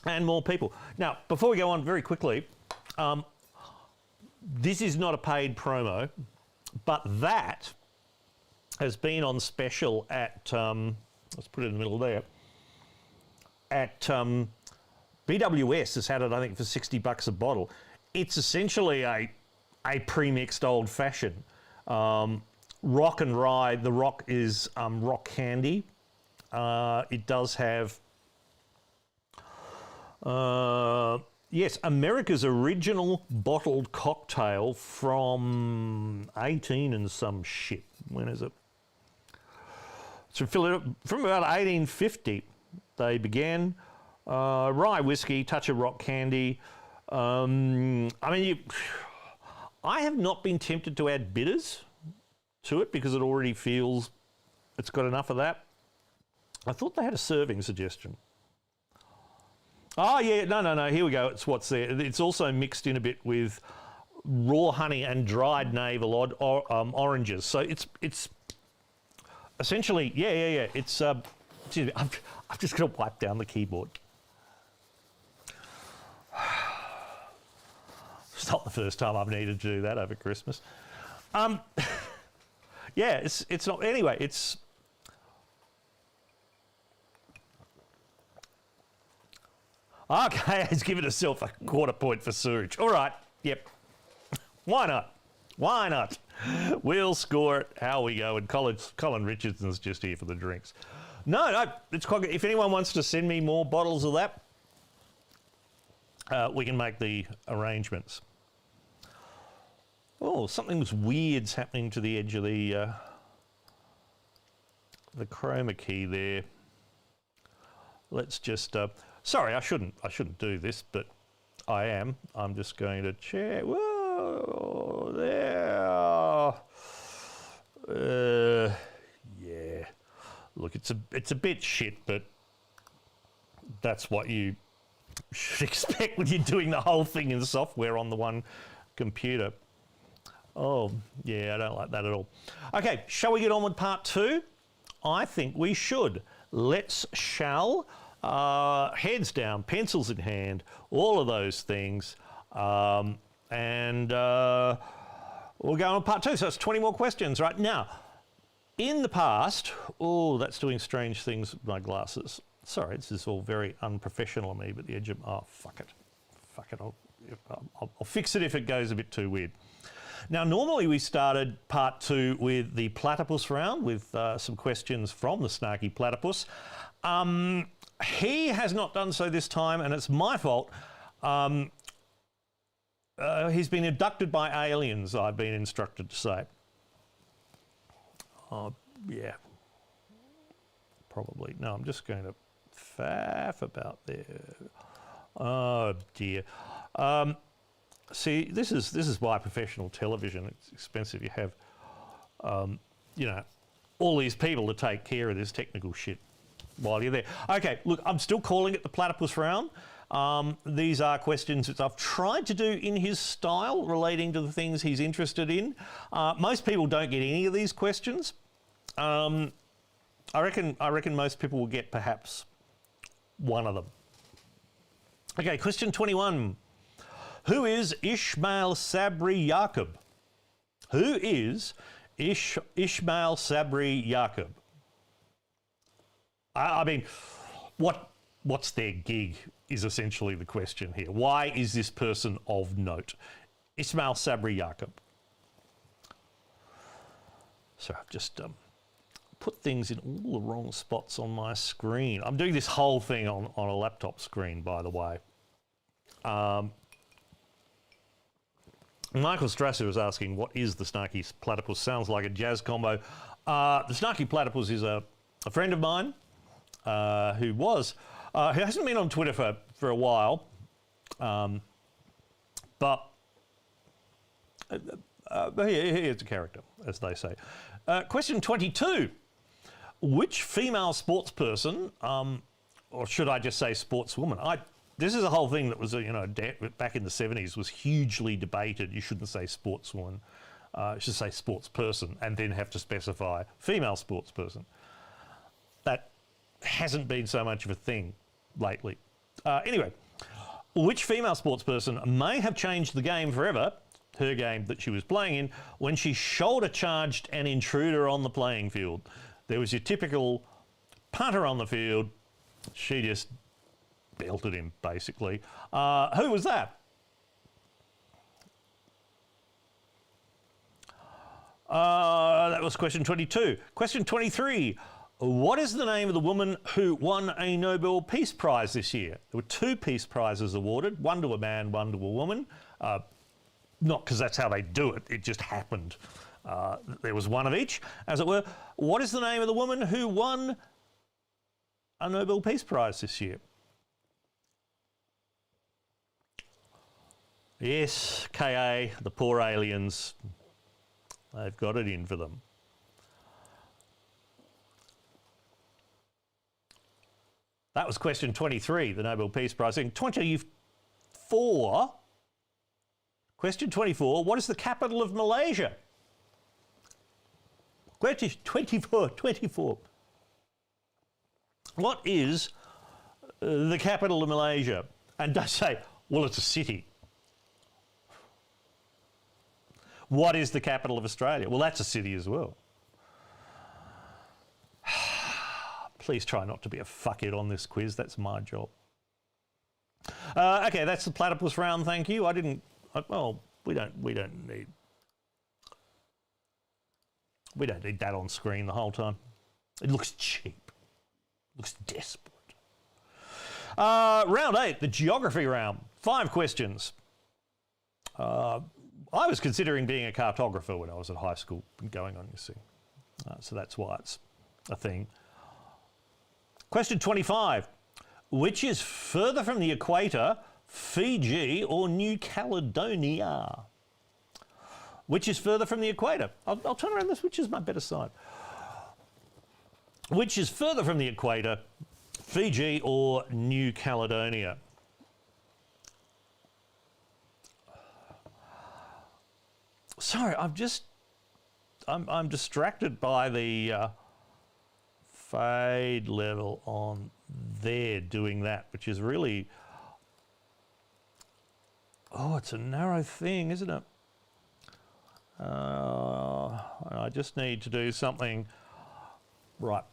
And more people. Now, before we go on very quickly, this is not a paid promo, but that has been on special at, let's put it in the middle there, at BWS has had it, I think, for $60 a bottle. It's essentially a pre-mixed old fashioned. Rock and rye, the rock is rock candy. It does have yes, America's original bottled cocktail from 18 and some shit. When is it? So from about 1850, they began. Rye whiskey, touch of rock candy. I mean, I have not been tempted to add bitters to it because it already feels it's got enough of that. I thought they had a serving suggestion. Oh, yeah, no, here we go. It's what's there. It's also mixed in a bit with raw honey and dried navel oranges. So it's essentially, yeah. It's, excuse me, I'm just going to wipe down the keyboard. It's not the first time I've needed to do that over Christmas. Yeah, it's not, anyway, it's, okay, it's given herself a quarter point for sewage. All right, yep. Why not? Why not? We'll score it. How we go. And Colin Richardson's just here for the drinks. No, it's quite good. If anyone wants to send me more bottles of that, we can make the arrangements. Oh, something's weird's happening to the edge of the chroma key there. Let's just... sorry, I shouldn't do this, but I am. I'm just going to check. Whoa, there. Yeah. Look, it's a bit shit, but that's what you should expect when you're doing the whole thing in software on the one computer. Oh, yeah, I don't like that at all. Okay, shall we get on with part 2? I think we should. Shall. Heads down, pencils in hand, all of those things. We'll go on part 2. So it's 20 more questions right now. In the past, oh, that's doing strange things with my glasses. Sorry, this is all very unprofessional on me, but the edge of, oh, fuck it. Fuck it, I'll fix it if it goes a bit too weird. Now, normally we started part 2 with the platypus round with some questions from the snarky platypus. He has not done so this time, and it's my fault. He's been abducted by aliens, I've been instructed to say. Oh, yeah. Probably. No, I'm just going to faff about there. Oh, dear. See, this is why professional television, it's expensive. You have, you know, all these people to take care of this technical shit while you're there. Okay, look, I'm still calling it the platypus round. These are questions that I've tried to do in his style relating to the things he's interested in. Most people don't get any of these questions. I reckon most people will get perhaps one of them. Okay, question 21. Who is Ismail Sabri Yaqub? Who is Ismail Sabri Yaqub? I mean, what's their gig is essentially the question here. Why is this person of note? Ismail Sabri Yaqub. So I've just put things in all the wrong spots on my screen. I'm doing this whole thing on a laptop screen, by the way. Michael Strasser was asking, what is the snarky platypus? Sounds like a jazz combo. The snarky platypus is a friend of mine who hasn't been on Twitter for a while, but he's a character, as they say. Question 22. Which female sports person, or should I just say sportswoman? This is a whole thing that was, back in the 70s was hugely debated. You shouldn't say sportswoman. You should say sports person and then have to specify female sports person. That hasn't been so much of a thing lately. Anyway, which female sports person may have changed the game forever, her game that she was playing in, when she shoulder charged an intruder on the playing field? There was your typical punter on the field. She just belted him, basically. Who was that? That was question 22. Question 23. What is the name of the woman who won a Nobel Peace Prize this year? There were 2 peace prizes awarded, one to a man, one to a woman. Not because that's how they do it, it just happened. There was one of each, as it were. What is the name of the woman who won a Nobel Peace Prize this year? Yes, KA, the poor aliens, they've got it in for them. That was question 23, the Nobel Peace Prize. In 24, question 24, what is the capital of Malaysia? Question 24. What is the capital of Malaysia? And don't say, well, it's a city. What is the capital of Australia? Well, that's a city as well. Please try not to be a fuckhead on this quiz. That's my job. Okay, that's the platypus round. Thank you. Well, we don't need that on screen the whole time. It looks cheap. It looks desperate. Round 8, the geography round. 5 questions. I was considering being a cartographer when I was at high school and going on this thing. So that's why it's a thing. Question 25. Which is further from the equator, Fiji or New Caledonia? Which is further from the equator? I'll turn around this, which is my better side. Which is further from the equator, Fiji or New Caledonia? Sorry, I'm distracted by the fade level on there doing that, which is really, oh, it's a narrow thing, isn't it? I just need to do something right.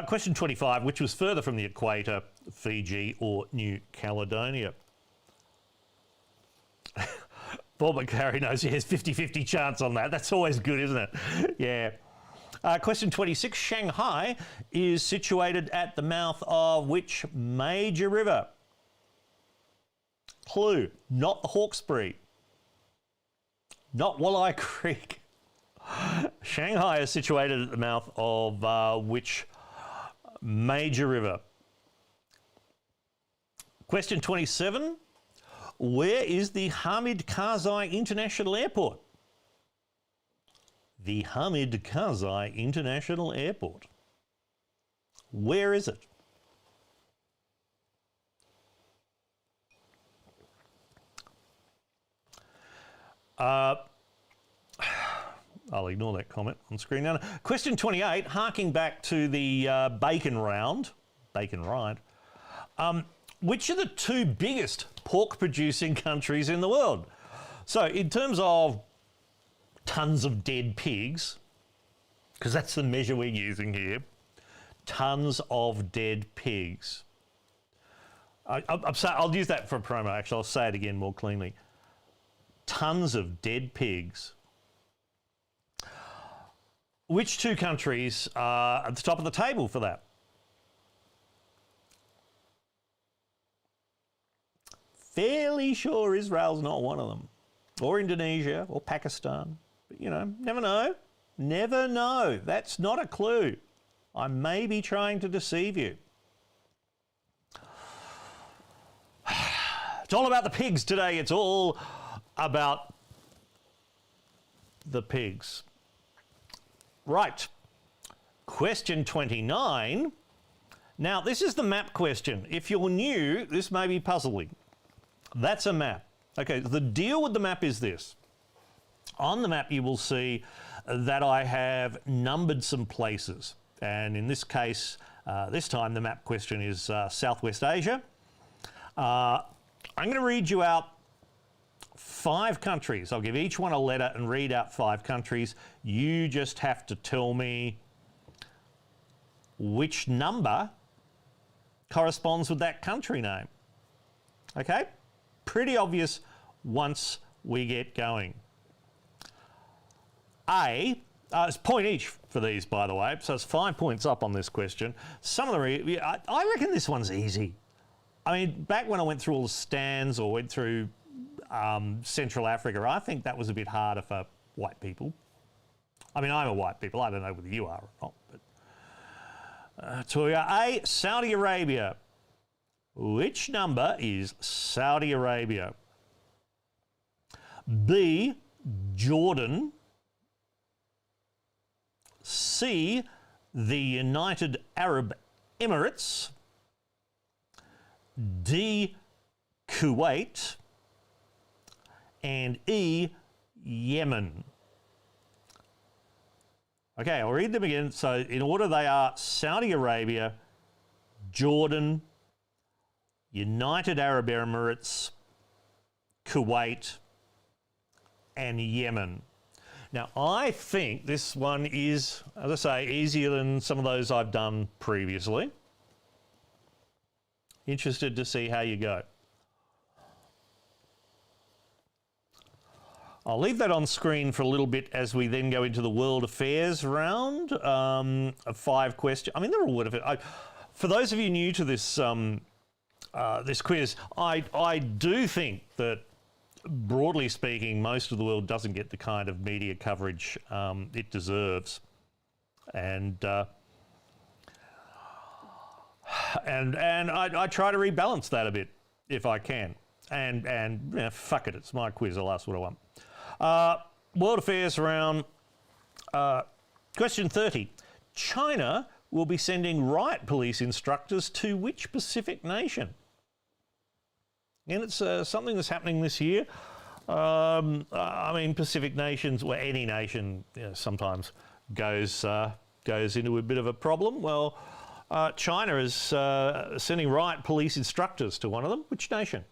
Question 25, which was further from the equator, Fiji or New Caledonia? Paul McCarry knows he has 50-50 chance on that. That's always good, isn't it? Yeah. Question 26, Shanghai is situated at the mouth of which major river? Clue, not the Hawkesbury, not Walleye Creek. Shanghai is situated at the mouth of which major river? Question 27, where is the Hamid Karzai International Airport? The Hamid Karzai International Airport. Where is it? I'll ignore that comment on screen now. Question 28, harking back to the bacon ride. Which are the two biggest pork producing countries in the world? So in terms of tons of dead pigs, because that's the measure we're using here, tons of dead pigs. I'll use that for a promo, actually. I'll say it again more cleanly. Tons of dead pigs. Which two countries are at the top of the table for that? Fairly sure Israel's not one of them. Or Indonesia, or Pakistan. But, you know, never know. Never know. That's not a clue. I may be trying to deceive you. It's all about the pigs today. It's all about the pigs. Right. Question 29. Now, this is the map question. If you're new, this may be puzzling. That's a map. Okay, the deal with the map is this. On the map, you will see that I have numbered some places. And in this case, this time the map question is Southwest Asia. I'm going to read you out 5 countries. I'll give each one a letter and read out 5 countries. You just have to tell me which number corresponds with that country name. Okay? Pretty obvious once we get going. It's point each for these, by the way, so it's 5 points up on this question. Some of them, I reckon this one's easy. I mean, back when I went through all the stands or went through Central Africa, I think that was a bit harder for white people. I mean, I'm a white people. I don't know whether you are or not. But so we are A, Saudi Arabia. Which number is Saudi Arabia? B, Jordan. C, the United Arab Emirates. D, Kuwait. And E, Yemen. Okay, I'll read them again. So in order they are Saudi Arabia, Jordan, United Arab Emirates, Kuwait, and Yemen. Now, I think this one is, as I say, easier than some of those I've done previously. Interested to see how you go. I'll leave that on screen for a little bit as we then go into the world affairs round of 5 questions. I mean, they're all world affairs. For those of you new to this this quiz, I do think that, broadly speaking, most of the world doesn't get the kind of media coverage it deserves, and I try to rebalance that a bit if I can. And you know, fuck it, it's my quiz. I'll ask what I want. World affairs round. Question 30. China will be sending riot police instructors to which Pacific nation? And it's something that's happening this year. I mean, Pacific nations, well, any nation sometimes goes into a bit of a problem. Well, China is sending riot police instructors to one of them. Which nation?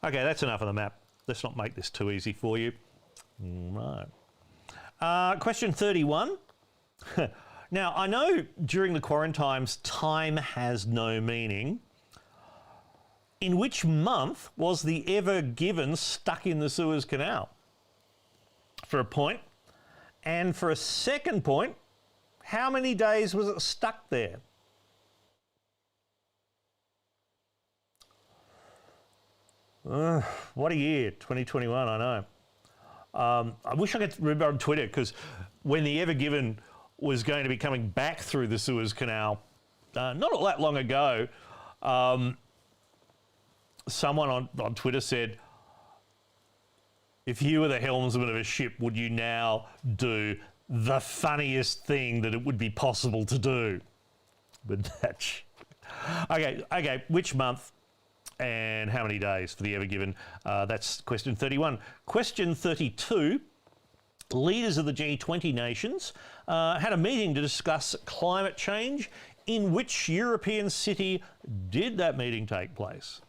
Okay, that's enough of the map. Let's not make this too easy for you. Right. Question 31. Now, I know during the quarantines, time has no meaning. In which month was the Ever Given stuck in the Suez Canal? For a point. And for a second point, how many days was it stuck there? What a year, 2021, I know. I wish I could remember on Twitter, because when the Ever Given was going to be coming back through the Suez Canal, not all that long ago, someone on Twitter said, if you were the helmsman of a ship, would you now do the funniest thing that it would be possible to do? But that's... Okay, which month and how many days for the Ever Given? That's question 31. Question 32. Leaders of the G20 nations had a meeting to discuss climate change. In which European city did that meeting take place?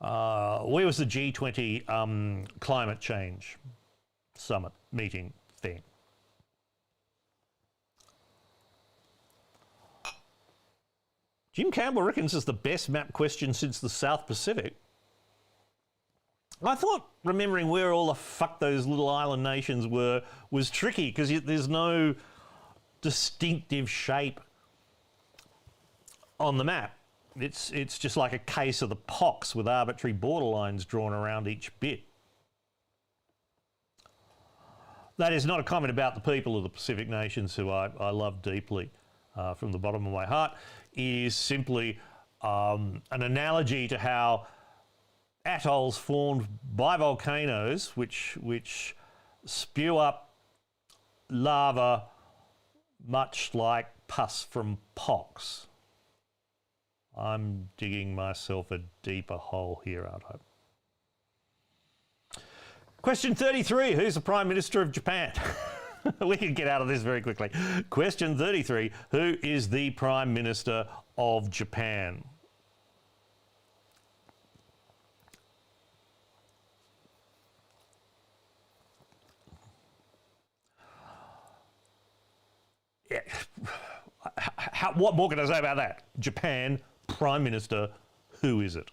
Where was the G20 climate change summit meeting thing? Jim Campbell reckons it's the best map question since the South Pacific. I thought remembering where all the fuck those little island nations were was tricky, because there's no distinctive shape on the map. It's just like a case of the pox with arbitrary borderlines drawn around each bit. That is not a comment about the people of the Pacific nations, who I love deeply from the bottom of my heart. It is simply an analogy to how atolls formed by volcanoes, which spew up lava much like pus from pox. I'm digging myself a deeper hole here, aren't I? Question 33. Who's the Prime Minister of Japan? We can get out of this very quickly. Question 33. Who is the Prime Minister of Japan? Yeah. What more can I say about that? Japan, Prime Minister, who is it?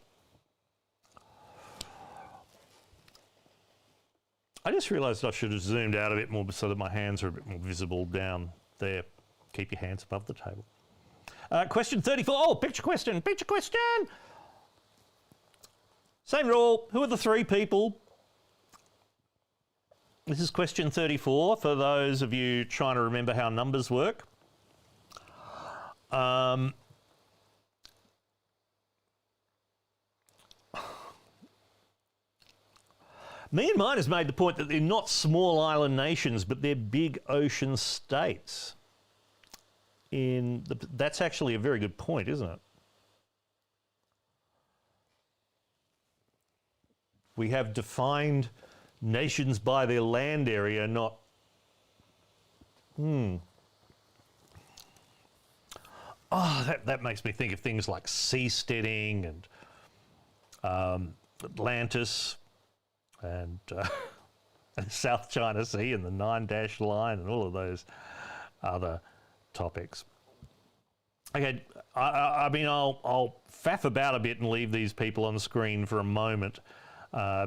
I just realised I should have zoomed out a bit more so that my hands are a bit more visible down there. Keep your hands above the table. Question 34. Oh, picture question. Picture question. Same rule. Who are the three people? This is question 34 for those of you trying to remember how numbers work. Me and mine has made the point that they're not small island nations, but they're big ocean states. That's actually a very good point, isn't it? We have defined nations by their land area, not... Oh, that makes me think of things like seasteading and Atlantis and South China Sea and the Nine-Dash Line and all of those other topics. Okay, I mean, I'll faff about a bit and leave these people on the screen for a moment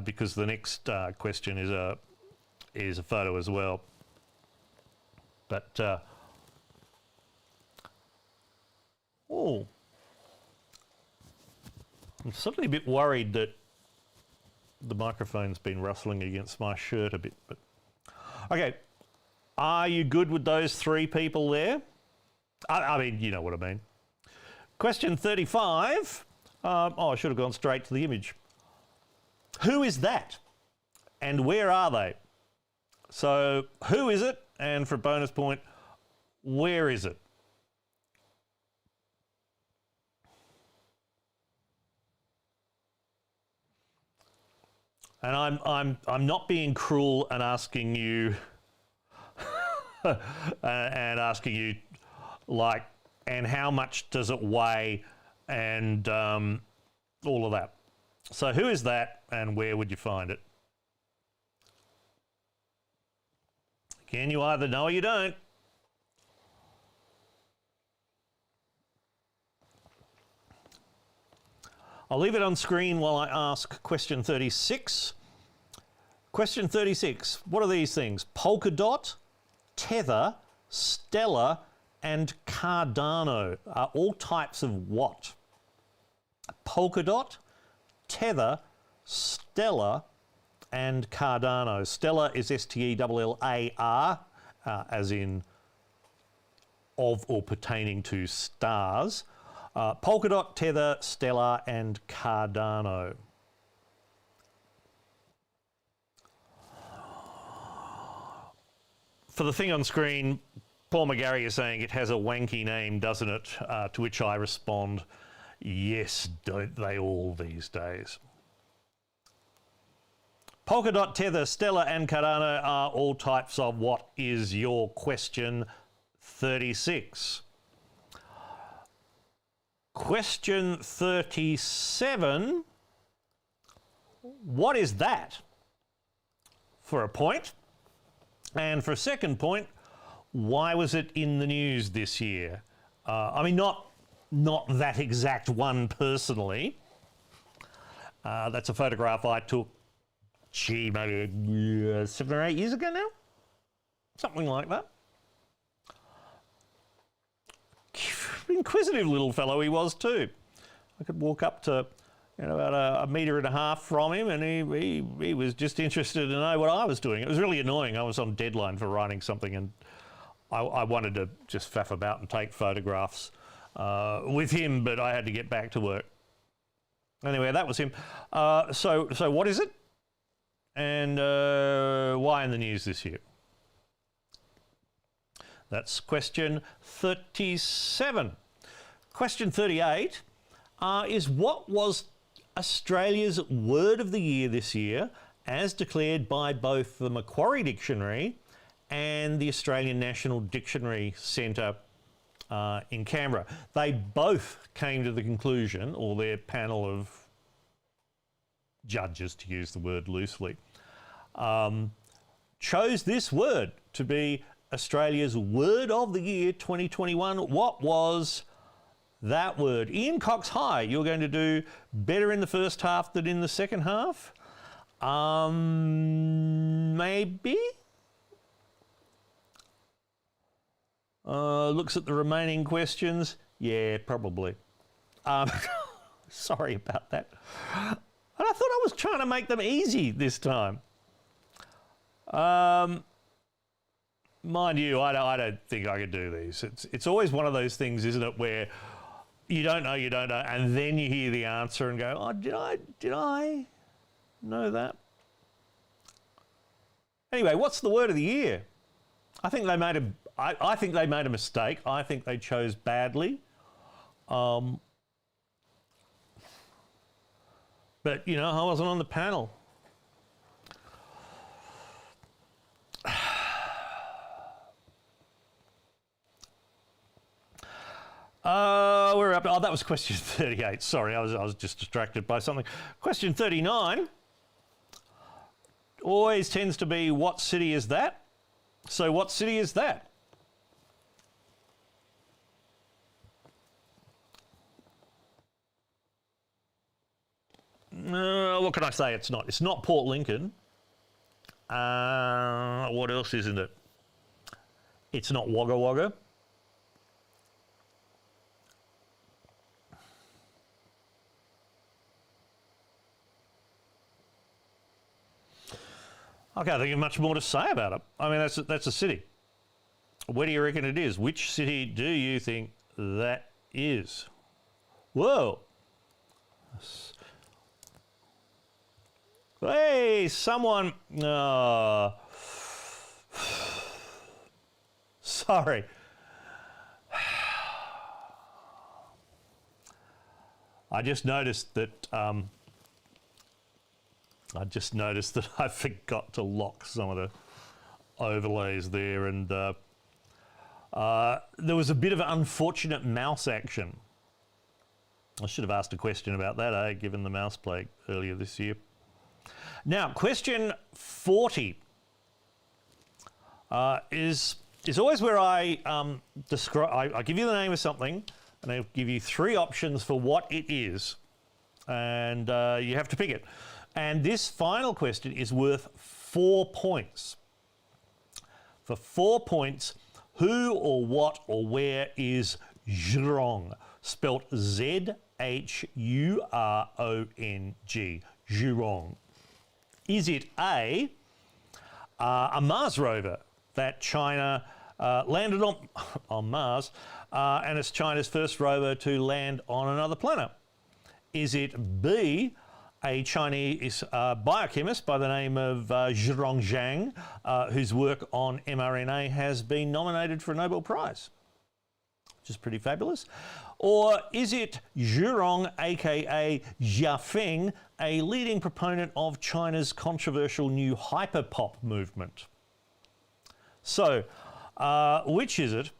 because the next question is a photo as well. But oh, I'm suddenly a bit worried that the microphone's been rustling against my shirt a bit. But okay, are you good with those three people there? I mean, you know what I mean. Question 35. Oh, I should have gone straight to the image. Who is that? And where are they? So who is it? And for a bonus point, where is it? And I'm not being cruel and asking you and asking you like, and how much does it weigh, and all of that. So who is that, and where would you find it? Again, you either know or you don't. I'll leave it on screen while I ask question 36. Question 36, what are these things? Polka dot, tether, stellar, and Cardano are all types of what? Polka dot, tether, stellar, and Cardano. Stellar is S-T-E-L-L-A-R, as in of or pertaining to stars. Polka dot, tether, stellar, and Cardano. For the thing on screen, Paul McGarry is saying it has a wanky name, doesn't it? To which I respond, yes, don't they all these days? Polka dot, tether, stellar, and Cardano are all types of what is your question 36. Question 37, what is that? For a point. And for a second point, why was it in the news this year? I mean, not that exact one personally. That's a photograph I took, maybe 7 or 8 years ago now? Something like that. Inquisitive little fellow he was too. I could walk up to, about a metre and a half from him, and he was just interested to know what I was doing. It was really annoying. I was on deadline for writing something, and I wanted to just faff about and take photographs with him, but I had to get back to work. Anyway, that was him. So what is it? And why in the news this year? That's question 37. Question 38 is what was Australia's word of the year this year, as declared by both the Macquarie Dictionary and the Australian National Dictionary Centre in Canberra. They both came to the conclusion, or their panel of judges, to use the word loosely, chose this word to be Australia's word of the year 2021. What was that word? Ian Cox High, you're going to do better in the first half than in the second half? Maybe? Looks at the remaining questions. Yeah, probably. Sorry about that. And I thought I was trying to make them easy this time. Mind you, I don't think I could do these. It's always one of those things, isn't it, where you don't know, and then you hear the answer and go, oh, did I know that? Anyway, what's the word of the year? I think they made a mistake. I think they chose badly. But, I wasn't on the panel. We're up. Oh, that was question 38. Sorry, I was just distracted by something. Question 39 always tends to be, what city is that? So what city is that? What can I say? It's not. It's not Port Lincoln. What else isn't it? It's not Wagga Wagga. I can't think of much more to say about it. I mean, that's a city. Where do you reckon it is? Which city do you think that is? Whoa. Hey, someone... Sorry. I just noticed that I forgot to lock some of the overlays there, and there was a bit of unfortunate mouse action. I should have asked a question about that, given the mouse plague earlier this year. Now, question 40 is always where I describe. I give you the name of something, and I give you 3 options for what it is, and you have to pick it. And this final question is worth 4 points. For 4 points, who or what or where is Zhurong? Spelt Z-H-U-R-O-N-G. Zhurong. Is it A, a Mars rover that China landed on Mars, and it's China's first rover to land on another planet? Is it B, a Chinese biochemist by the name of Zhurong Zhang, whose work on mRNA has been nominated for a Nobel Prize, which is pretty fabulous? Or is it Zhurong, aka Xia Feng, a leading proponent of China's controversial new hyperpop movement? So, which is it?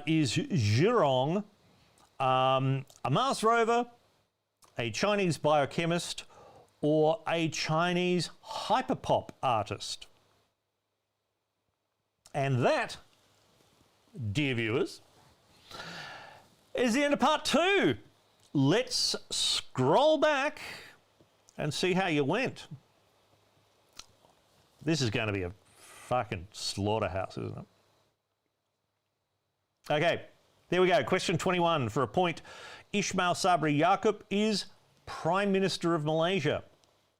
Is Zhurong a Mars rover, a Chinese biochemist, or a Chinese hyperpop artist? And that, dear viewers, is the end of part 2. Let's scroll back and see how you went. This is going to be a fucking slaughterhouse, isn't it? Okay, there we go. Question 21 for a point. Ismail Sabri Yaakob is Prime Minister of Malaysia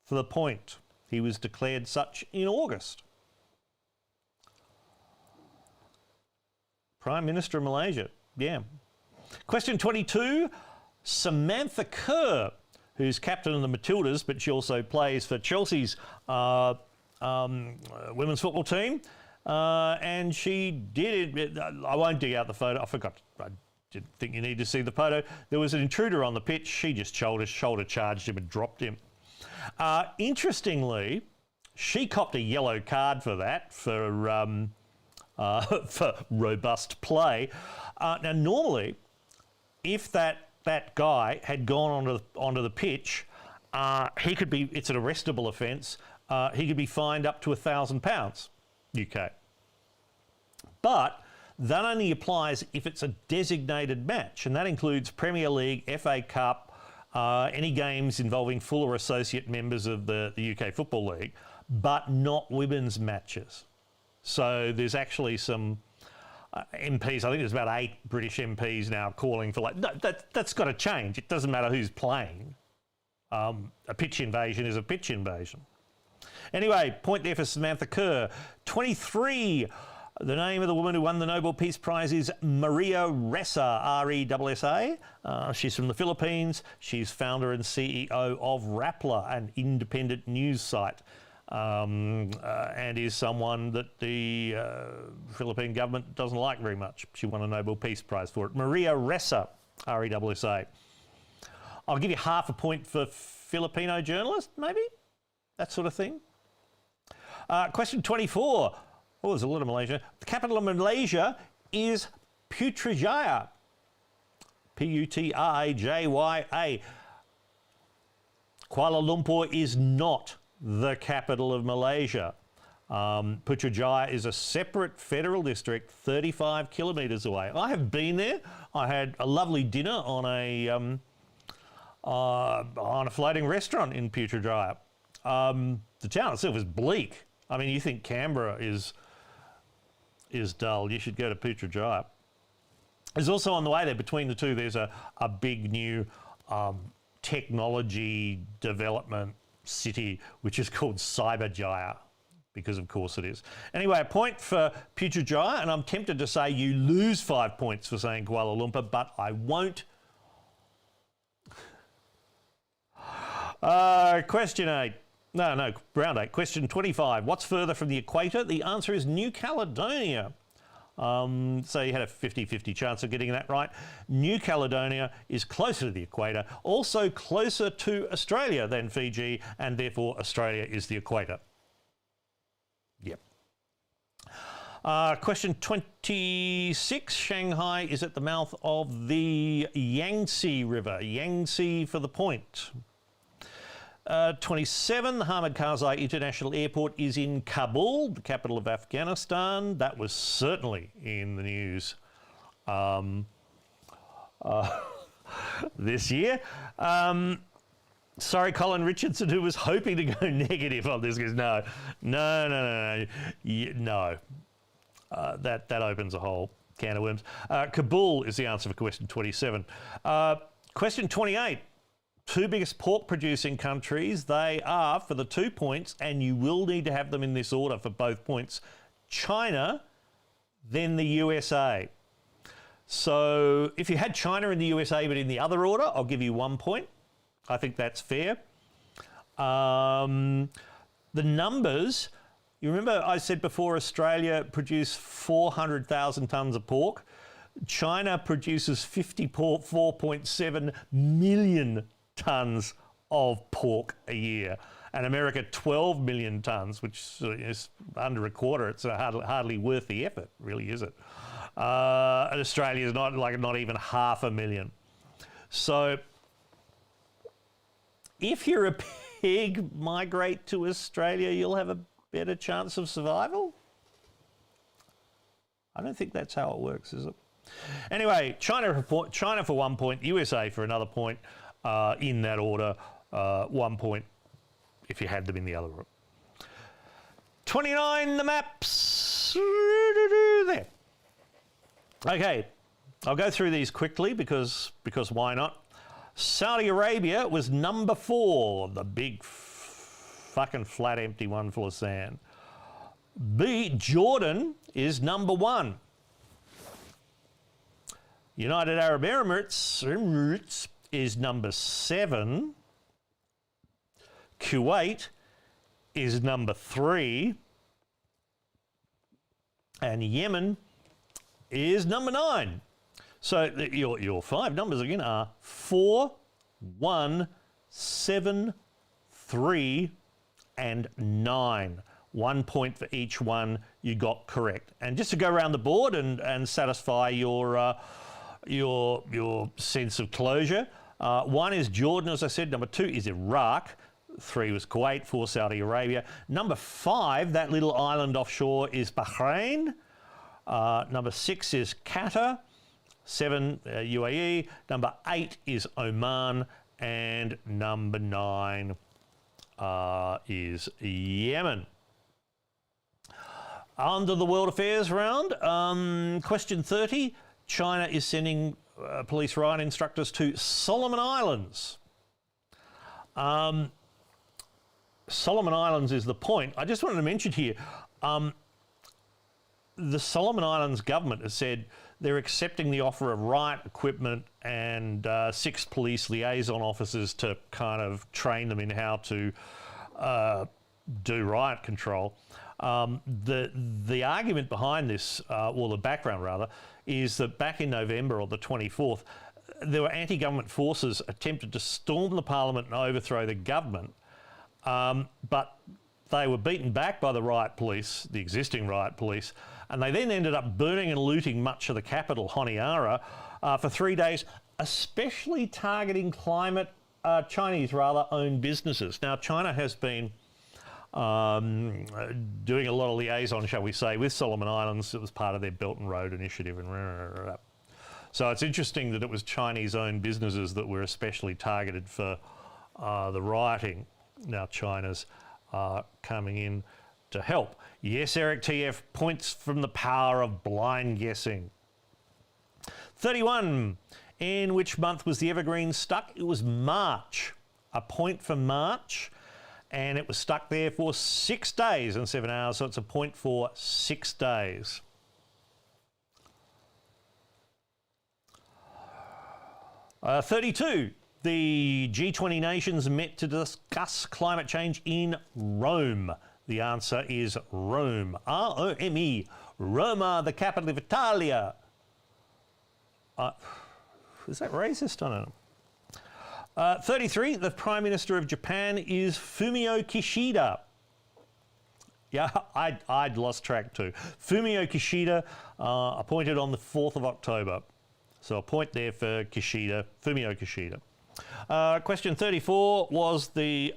for the point. He was declared such in August. Prime Minister of Malaysia, yeah. Question 22, Samantha Kerr, who's captain of the Matildas, but she also plays for Chelsea's women's football team, and she did it. I won't dig out the photo. I forgot. I didn't think you need to see the photo. There was an intruder on the pitch. She just shoulder charged him and dropped him. Interestingly, she copped a yellow card for that, for robust play. Now, normally, if that guy had gone onto the pitch, he could be. It's an arrestable offence. He could be fined up to £1,000 UK. But that only applies if it's a designated match, and that includes Premier League, FA Cup, any games involving full or associate members of the UK Football League, but not women's matches. So there's actually some MPs, I think there's about 8 British MPs now calling for, no, that's got to change. It doesn't matter who's playing. A pitch invasion is a pitch invasion. Anyway, point there for Samantha Kerr. 23, the name of the woman who won the Nobel Peace Prize is Maria Ressa, R-E-S-S-A. She's from the Philippines. She's founder and CEO of Rappler, an independent news site, and is someone that the Philippine government doesn't like very much. She won a Nobel Peace Prize for it. Maria Ressa, R-E-S-S-A. I'll give you half a point for Filipino journalist, maybe? That sort of thing. Question 24. Oh, there's a lot of Malaysia. The capital of Malaysia is Putrajaya. P-U-T-R-A-J-Y-A. Kuala Lumpur is not the capital of Malaysia. Putrajaya is a separate federal district 35 kilometres away. I have been there. I had a lovely dinner on a floating restaurant in Putrajaya. The town itself is bleak. I mean, you think Canberra is dull. You should go to Putrajaya. There's also on the way there, between the two, there's a big new technology development city, which is called Cyberjaya, because of course it is. Anyway, a point for Putrajaya, and I'm tempted to say you lose 5 points for saying Kuala Lumpur, but I won't. Question 8. No, round 8. Question 25. What's further from the equator? The answer is New Caledonia. So you had a 50-50 chance of getting that right. New Caledonia is closer to the equator, also closer to Australia than Fiji, and therefore Australia is the equator. Yep. Question 26. Shanghai is at the mouth of the Yangtze River. Yangtze for the point. 27. The Hamid Karzai International Airport is in Kabul, the capital of Afghanistan. That was certainly in the news this year. Sorry, Colin Richardson, who was hoping to go negative on this, goes, no. That opens a whole can of worms. Kabul is the answer for question 27. Question 28. Two biggest pork producing countries, they are, for the 2 points, and you will need to have them in this order for both points, China, then the USA. So if you had China and the USA but in the other order, I'll give you 1 point. I think that's fair. The numbers, you remember I said before Australia produced 400,000 tonnes of pork. China produces 54.7 million tonnes of pork a year. And America 12 million tonnes, which is under a quarter. It's hardly worth the effort, really, is it? And Australia is not even 500,000. So if you're a pig, migrate to Australia, you'll have a better chance of survival? I don't think that's how it works, is it? Anyway, China for 1 point, USA for another point, in that order, 1 point if you had them in the other order. 29, the maps. There. Okay, I'll go through these quickly because why not? Saudi Arabia was number 4, the big fucking flat empty one full of sand. B, Jordan is number 1. United Arab Emirates is number 7. Kuwait is number 3. And Yemen is number 9. So your 5 numbers again are 4, 1, 7, 3, and 9. 1 point for each one you got correct. And just to go around the board and satisfy your sense of closure, 1 is Jordan, as I said. Number 2 is Iraq. 3 was Kuwait. 4, Saudi Arabia. Number 5, that little island offshore, is Bahrain. Number 6 is Qatar. 7, UAE. Number 8 is Oman. And number 9 is Yemen. Under the World Affairs round, question 30. China is sending police riot instructors to Solomon Islands. Solomon Islands is the point. I just wanted to mention here, the Solomon Islands government has said they're accepting the offer of riot equipment and 6 police liaison officers to kind of train them in how to do riot control. The argument behind this, well, the background rather, is that back in November, or the 24th, there were anti-government forces attempted to storm the parliament and overthrow the government, but they were beaten back by the riot police, the existing riot police, and they then ended up burning and looting much of the capital, Honiara, for 3 days, especially targeting Chinese owned businesses. Now, China has been doing a lot of liaison, shall we say, with Solomon Islands. It was part of their Belt and Road Initiative. So it's interesting that it was Chinese-owned businesses that were especially targeted for the rioting. Now China's coming in to help. Yes, Eric TF, points from the power of blind guessing. 31. In which month was the evergreen stuck? It was March. A point for March. And it was stuck there for 6 days and 7 hours, so it's a point for 6 days. Uh, 32. The G20 nations met to discuss climate change in Rome The answer is Rome. R-O-M-E. Roma, the capital of Italia. Is that racist? I don't know. 33, the Prime Minister of Japan is Fumio Kishida. Yeah, I'd lost track too. Fumio Kishida, appointed on the 4th of October. So a point there for Kishida, Fumio Kishida. Question 34 was the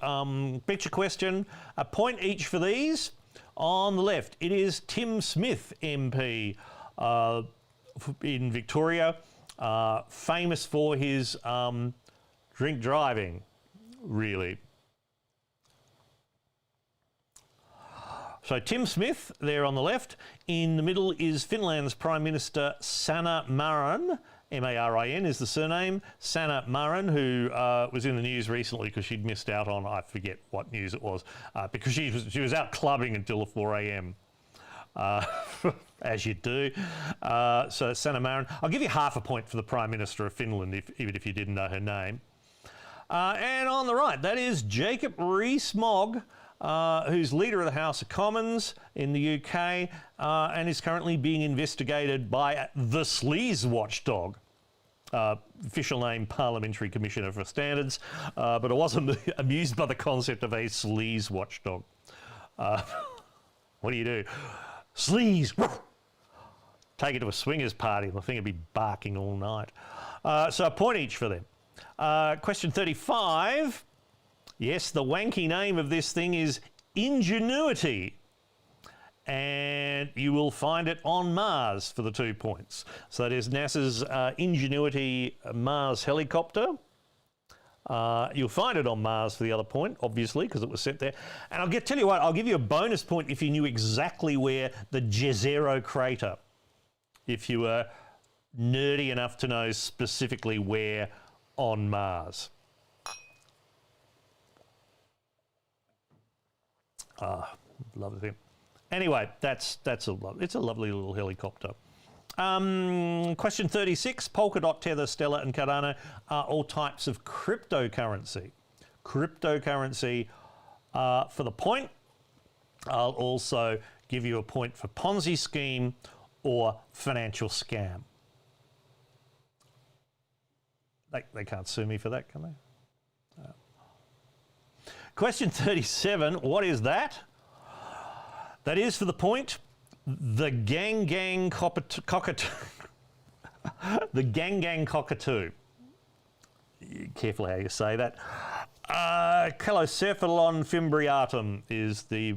picture question. A point each for these. On the left, it is Tim Smith, MP in Victoria, famous for his drink driving, really. So Tim Smith there on the left. In the middle is Finland's Prime Minister Sanna Marin. M-A-R-I-N is the surname. Sanna Marin, who was in the news recently because she'd missed out on, I forget what news it was, because she was out clubbing until 4 a.m. As you do. So Sanna Marin. I'll give you half a point for the Prime Minister of Finland, even if you didn't know her name. And on the right, that is Jacob Rees-Mogg, who's Leader of the House of Commons in the UK and is currently being investigated by the Sleaze Watchdog. Official name, Parliamentary Commissioner for Standards, but I wasn't amused by the concept of a Sleaze Watchdog. What do you do? Sleaze! Take it to a swingers party, the thing would be barking all night. So a point each for them. Question 35. Yes, the wanky name of this thing is Ingenuity. And you will find it on Mars for the 2 points. So that is NASA's Ingenuity Mars helicopter. You'll find it on Mars for the other point, obviously, because it was sent there. And tell you what, I'll give you a bonus point if you knew exactly where the Jezero crater, if you were nerdy enough to know specifically where on Mars. Love it. Anyway, it's a lovely little helicopter. Question 36, Polkadot, Tether, Stellar and Cardano are all types of cryptocurrency. Cryptocurrency for the point. I'll also give you a point for Ponzi scheme or financial scam. They can't sue me for that, can they? Question 37, what is that? That is for the point, the Gang Cockatoo. The Gang Cockatoo. Careful how you say that. Calocephalon fimbriatum is the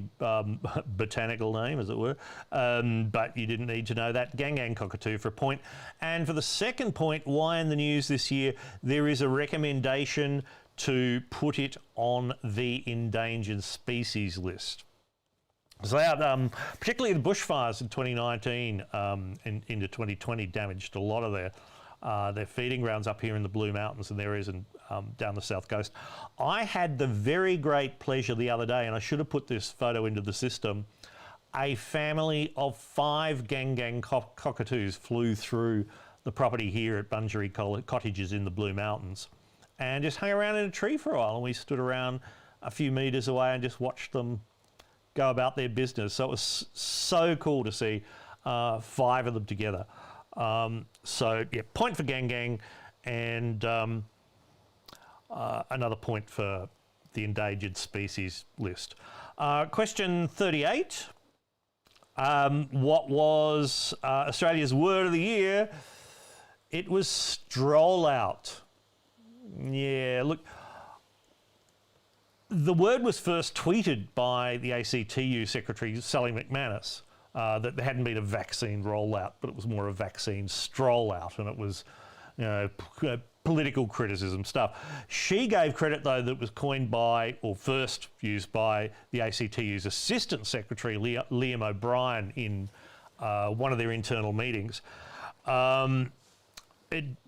botanical name, as it were. But you didn't need to know that. Gang Cockatoo for a point. And for the second point, why in the news this year, there is a recommendation to put it on the endangered species list. So particularly the bushfires in 2019 and into 2020 damaged a lot of their feeding grounds up here in the Blue Mountains and areas and down the south coast. I had the very great pleasure the other day, and I should have put this photo into the system, a family of 5 Gang cockatoos flew through the property here at Bungery Cottages in the Blue Mountains and just hung around in a tree for a while, and we stood around a few metres away and just watched them go about their business. So it was so cool to see 5 of them together. So yeah, point for Gang and another point for the endangered species list. Question 38. What was Australia's word of the year? It was stroll out. Yeah, look, the word was first tweeted by the ACTU Secretary Sally McManus, that there hadn't been a vaccine rollout, but it was more a vaccine stroll out, and it was, political criticism stuff. She gave credit, though, that it was coined by, or first used by, the ACTU's Assistant Secretary Liam O'Brien in one of their internal meetings.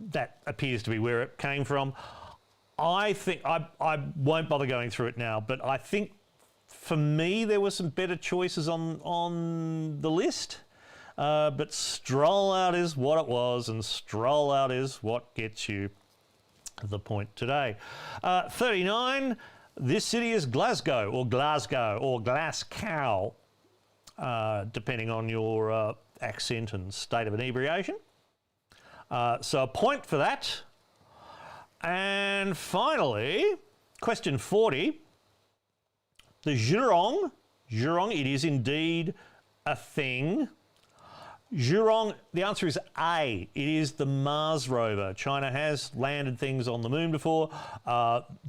That appears to be where it came from. I think, I won't bother going through it now, but I think for me there were some better choices on the list. But stroll out is what it was, and stroll out is what gets you the point today. 39, This city is Glasgow or Glasgow, depending on your accent and state of inebriation. So a point for that. And finally, question 40. The Zhurong, it is indeed a thing. Zhurong, the answer is A. It is the Mars rover. China has landed things on the moon before.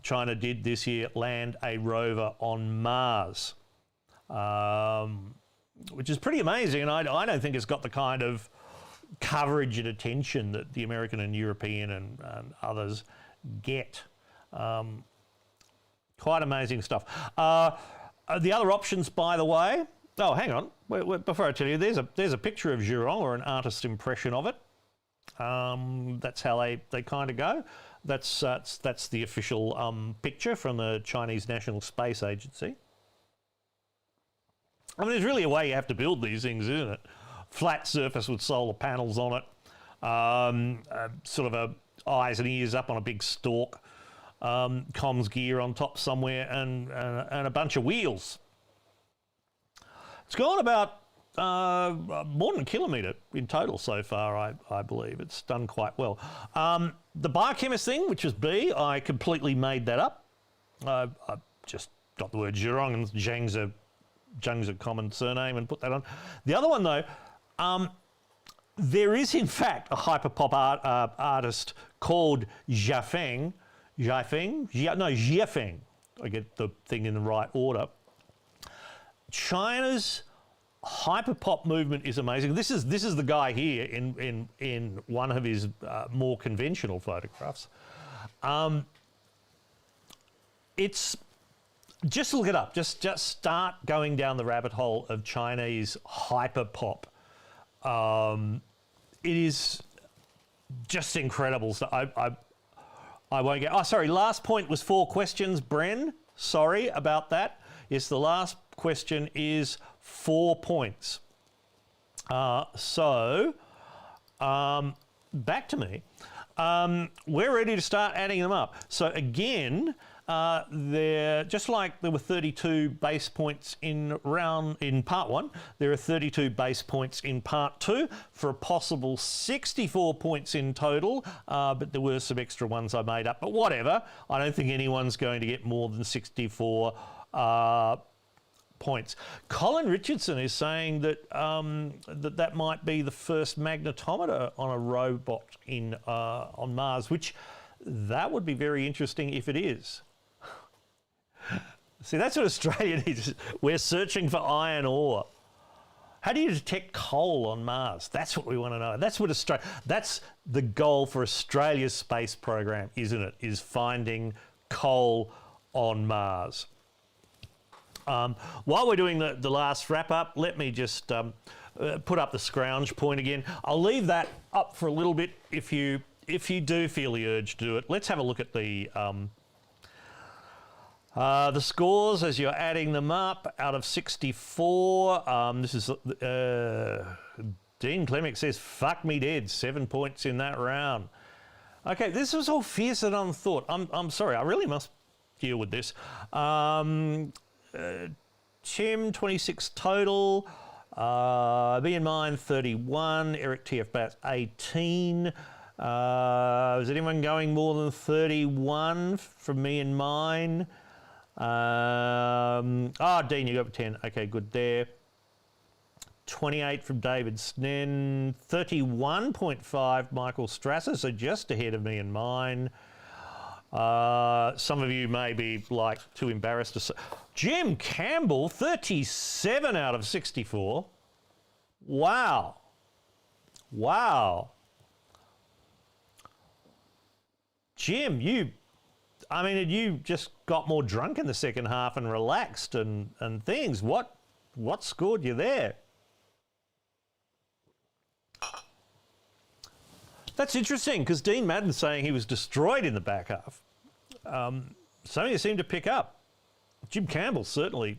China did this year land a rover on Mars, which is pretty amazing. And I don't think it's got the kind of coverage and attention that the American and European and others get. Quite amazing stuff. The other options, by the way. Oh, hang on. Before I tell you, there's a picture of Zhurong, or an artist's impression of it. That's how they kind of go. That's the official picture from the Chinese National Space Agency. I mean, there's really a way you have to build these things, isn't it? Flat surface with solar panels on it, sort of eyes and ears up on a big stalk, comms gear on top somewhere, and a bunch of wheels. It's gone about more than a kilometre in total so far, I believe. It's done quite well. The biochemist thing, which was B, I completely made that up. I just got the word Zhurong, and Zhang's a common surname, and put that on. The other one, though, there is, in fact, a hyperpop artist called Jiafeng. Jiafeng. I get the thing in the right order. China's hyperpop movement is amazing. This is the guy here in one of his more conventional photographs. It's just look it up. Just start going down the rabbit hole of Chinese hyperpop. It is just incredible. So I won't get. Oh, sorry. Last point was 4 questions, Bren. Sorry about that. Yes, the last question is 4 points. Back to me. We're ready to start adding them up. So again, there, just like there were 32 base points in part 1, there are 32 base points in part 2 for a possible 64 points in total, but there were some extra ones I made up. But whatever, I don't think anyone's going to get more than 64 points. Colin Richardson is saying that that might be the first magnetometer on a robot on Mars, which that would be very interesting if it is. See, that's what Australia needs. We're searching for iron ore. How do you detect coal on Mars? That's what we want to know. That's the goal for Australia's space program, isn't it? Is finding coal on Mars. While we're doing the last wrap up, let me just put up the scrounge point again. I'll leave that up for a little bit if you do feel the urge to do it. Let's have a look at the scores as you're adding them up. Out of 64, this is Dean Clemick says, "Fuck me dead." 7 points in that round. Okay, this was all fierce and unthought. I'm sorry. I really must deal with this. Tim, 26 total. Me and mine, 31. Eric TF Bats, 18. Is anyone going more than 31 from me and mine? Dean, you got 10. Okay, good there. 28 from David Snen. 31.5 Michael Strasser, so just ahead of me and mine. Some of you may be like too embarrassed to say. Jim Campbell, 37 out of 64. Wow. Jim, you just got more drunk in the second half and relaxed and things. What scored you there? That's interesting, because Dean Madden's saying he was destroyed in the back half. Some of you seem to pick up. Jim Campbell certainly,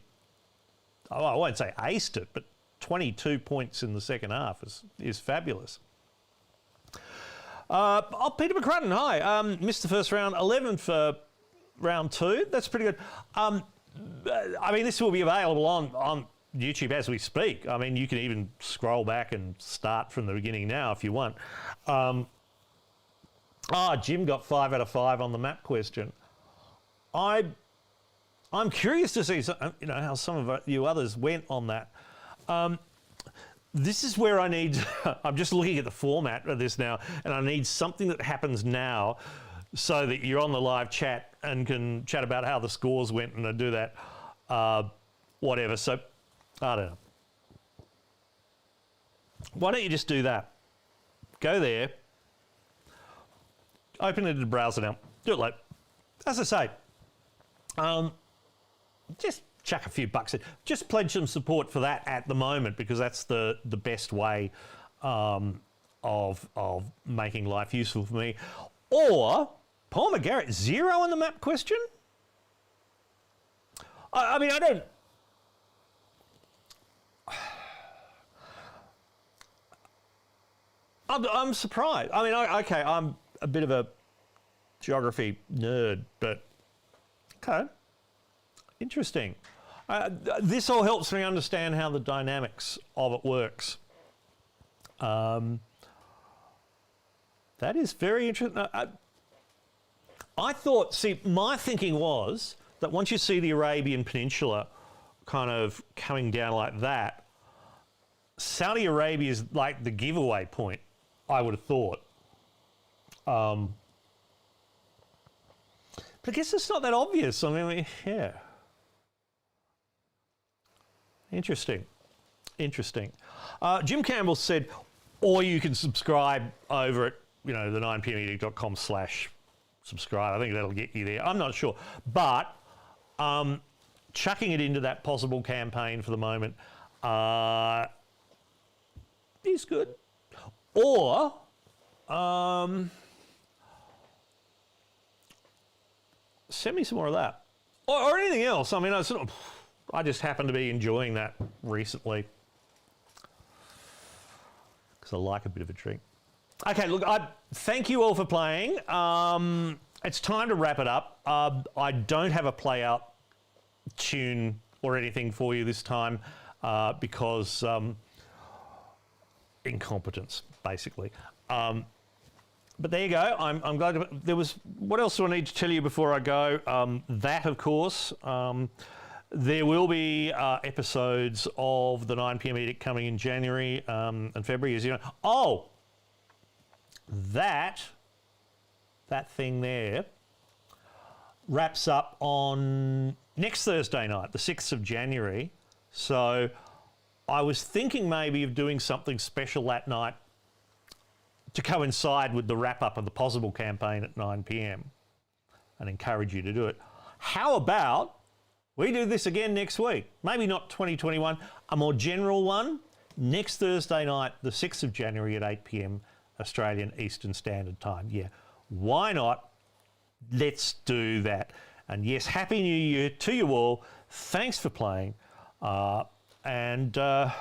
I won't say aced it, but 22 points in the second half is fabulous. Peter McCrudden, hi. Missed the first round. 11 for round 2. That's pretty good. I mean, this will be available on YouTube as we speak. I mean, you can even scroll back and start from the beginning now if you want. Jim got 5 out of 5 on the map question. I'm curious to see, how some of you others went on that. This is where I need, I'm just looking at the format of this now, and I need something that happens now so that you're on the live chat and can chat about how the scores went, and I do that, whatever. So, I don't know. Why don't you just do that? Go there, open it in the browser now, do it like, as I say, just chuck a few bucks in. Just pledge some support for that at the moment, because that's the best way of making life useful for me. Or Paul McGarrett, 0 on the map question? I mean, I don't... I'm surprised. I mean, okay, I'm a bit of a geography nerd, but okay, interesting. This all helps me understand how the dynamics of it works. That is very interesting. I thought, see, my thinking was that once you see the Arabian Peninsula kind of coming down like that, Saudi Arabia is like the giveaway point, I would have thought. But I guess it's not that obvious. I mean, yeah. Interesting. Jim Campbell said, or you can subscribe over at, the 9pmedict.com/subscribe. I think that'll get you there. I'm not sure. But chucking it into that possible campaign for the moment is good. Or send me some more of that. Or anything else. I mean, I just happen to be enjoying that recently because I like a bit of a drink. Okay, look, thank you all for playing. It's time to wrap it up. I don't have a play out tune or anything for you this time because incompetence, basically. But there you go. I'm glad what else do I need to tell you before I go? That, of course, there will be episodes of the 9pm Edict coming in January and February, as you know. Oh, that thing there wraps up on next Thursday night, the 6th of January. So I was thinking maybe of doing something special that night to coincide with the wrap-up of the Possible campaign at 9 p.m. and encourage you to do it. How about we do this again next week? Maybe not 2021, a more general one, next Thursday night, the 6th of January at 8 p.m. Australian Eastern Standard Time. Yeah, why not? Let's do that. And yes, Happy New Year to you all. Thanks for playing. And I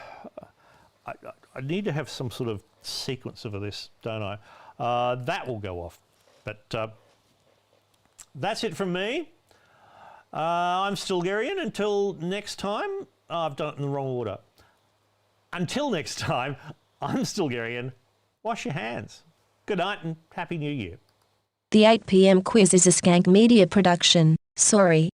need to have some sort of sequence of this, don't I? That will go off. But that's it from me. I'm Stilgarian. Until next time, I've done it in the wrong order. Until next time, I'm Stilgarian. Wash your hands. Good night and Happy New Year. The 8 p.m. quiz is a Skank Media production. Sorry.